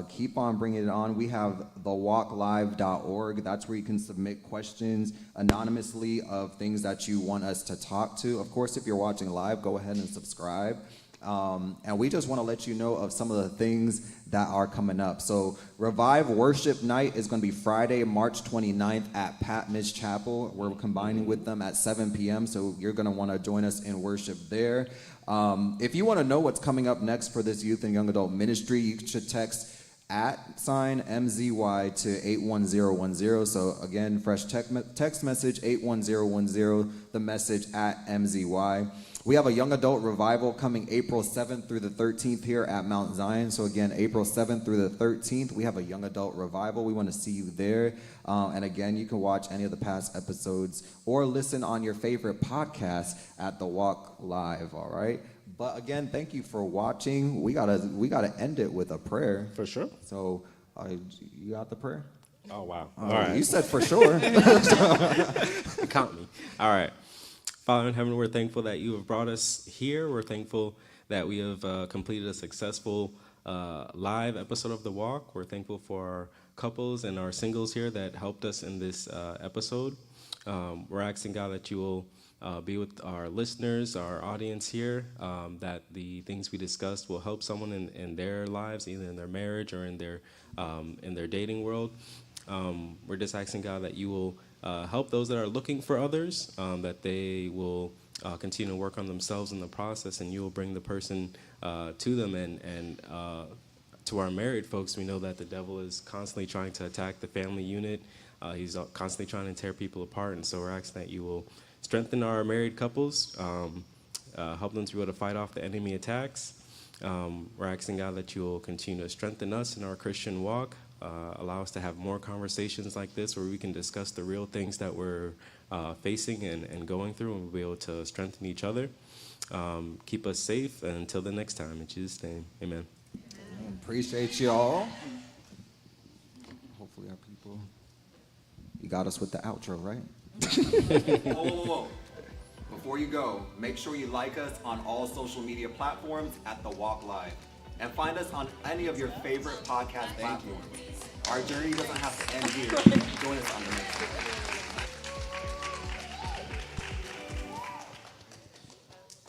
keep on bringing it on. We have thewalklive.org. That's where you can submit questions anonymously of things that you want us to talk to. Of course, if you're watching live, go ahead and subscribe. And we just want to let you know of some of the things that are coming up. So Revive Worship Night is going to be Friday, March 29th at Patmos Chapel. We're combining with them at 7 p.m., so you're going to want to join us in worship there. If you want to know what's coming up next for this youth and young adult ministry, you should text @MZY to 81010. So again, fresh text message 81010, the message @MZY. We have a young adult revival coming April 7th through the 13th here at Mount Zion. So again, April 7th through the 13th, we have a young adult revival. We want to see you there. And again, you can watch any of the past episodes or listen on your favorite podcast at The Walk Live, all right? But again, thank you for watching. We gotta end it with a prayer. For sure. So you got the prayer? Oh, wow. All right. You said for sure. Count me. All right. Father in heaven, we're thankful that you have brought us here. We're thankful that we have completed a successful live episode of The Walk. We're thankful for our couples and our singles here that helped us in this episode. We're asking, God, that you will be with our listeners, our audience here, that the things we discussed will help someone in their lives, either in their marriage or in their dating world. We're just asking, God, that you will help those that are looking for others, that they will continue to work on themselves in the process, and you will bring the person to them. And to our married folks, we know that the devil is constantly trying to attack the family unit. He's constantly trying to tear people apart, and so we're asking that you will strengthen our married couples, help them to be able to fight off the enemy attacks. We're asking, God, that you will continue to strengthen us in our Christian walk, allow us to have more conversations like this where we can discuss the real things that we're facing and going through, and we'll be able to strengthen each other. Keep us safe, and until the next time, in Jesus' name, amen. Appreciate you all. Hopefully our people, you got us with the outro, right? Whoa. Before you go, make sure you like us on all social media platforms at The Walk Live. And find us on any of your favorite podcast platforms. Our journey doesn't have to end here. Join us on the next one.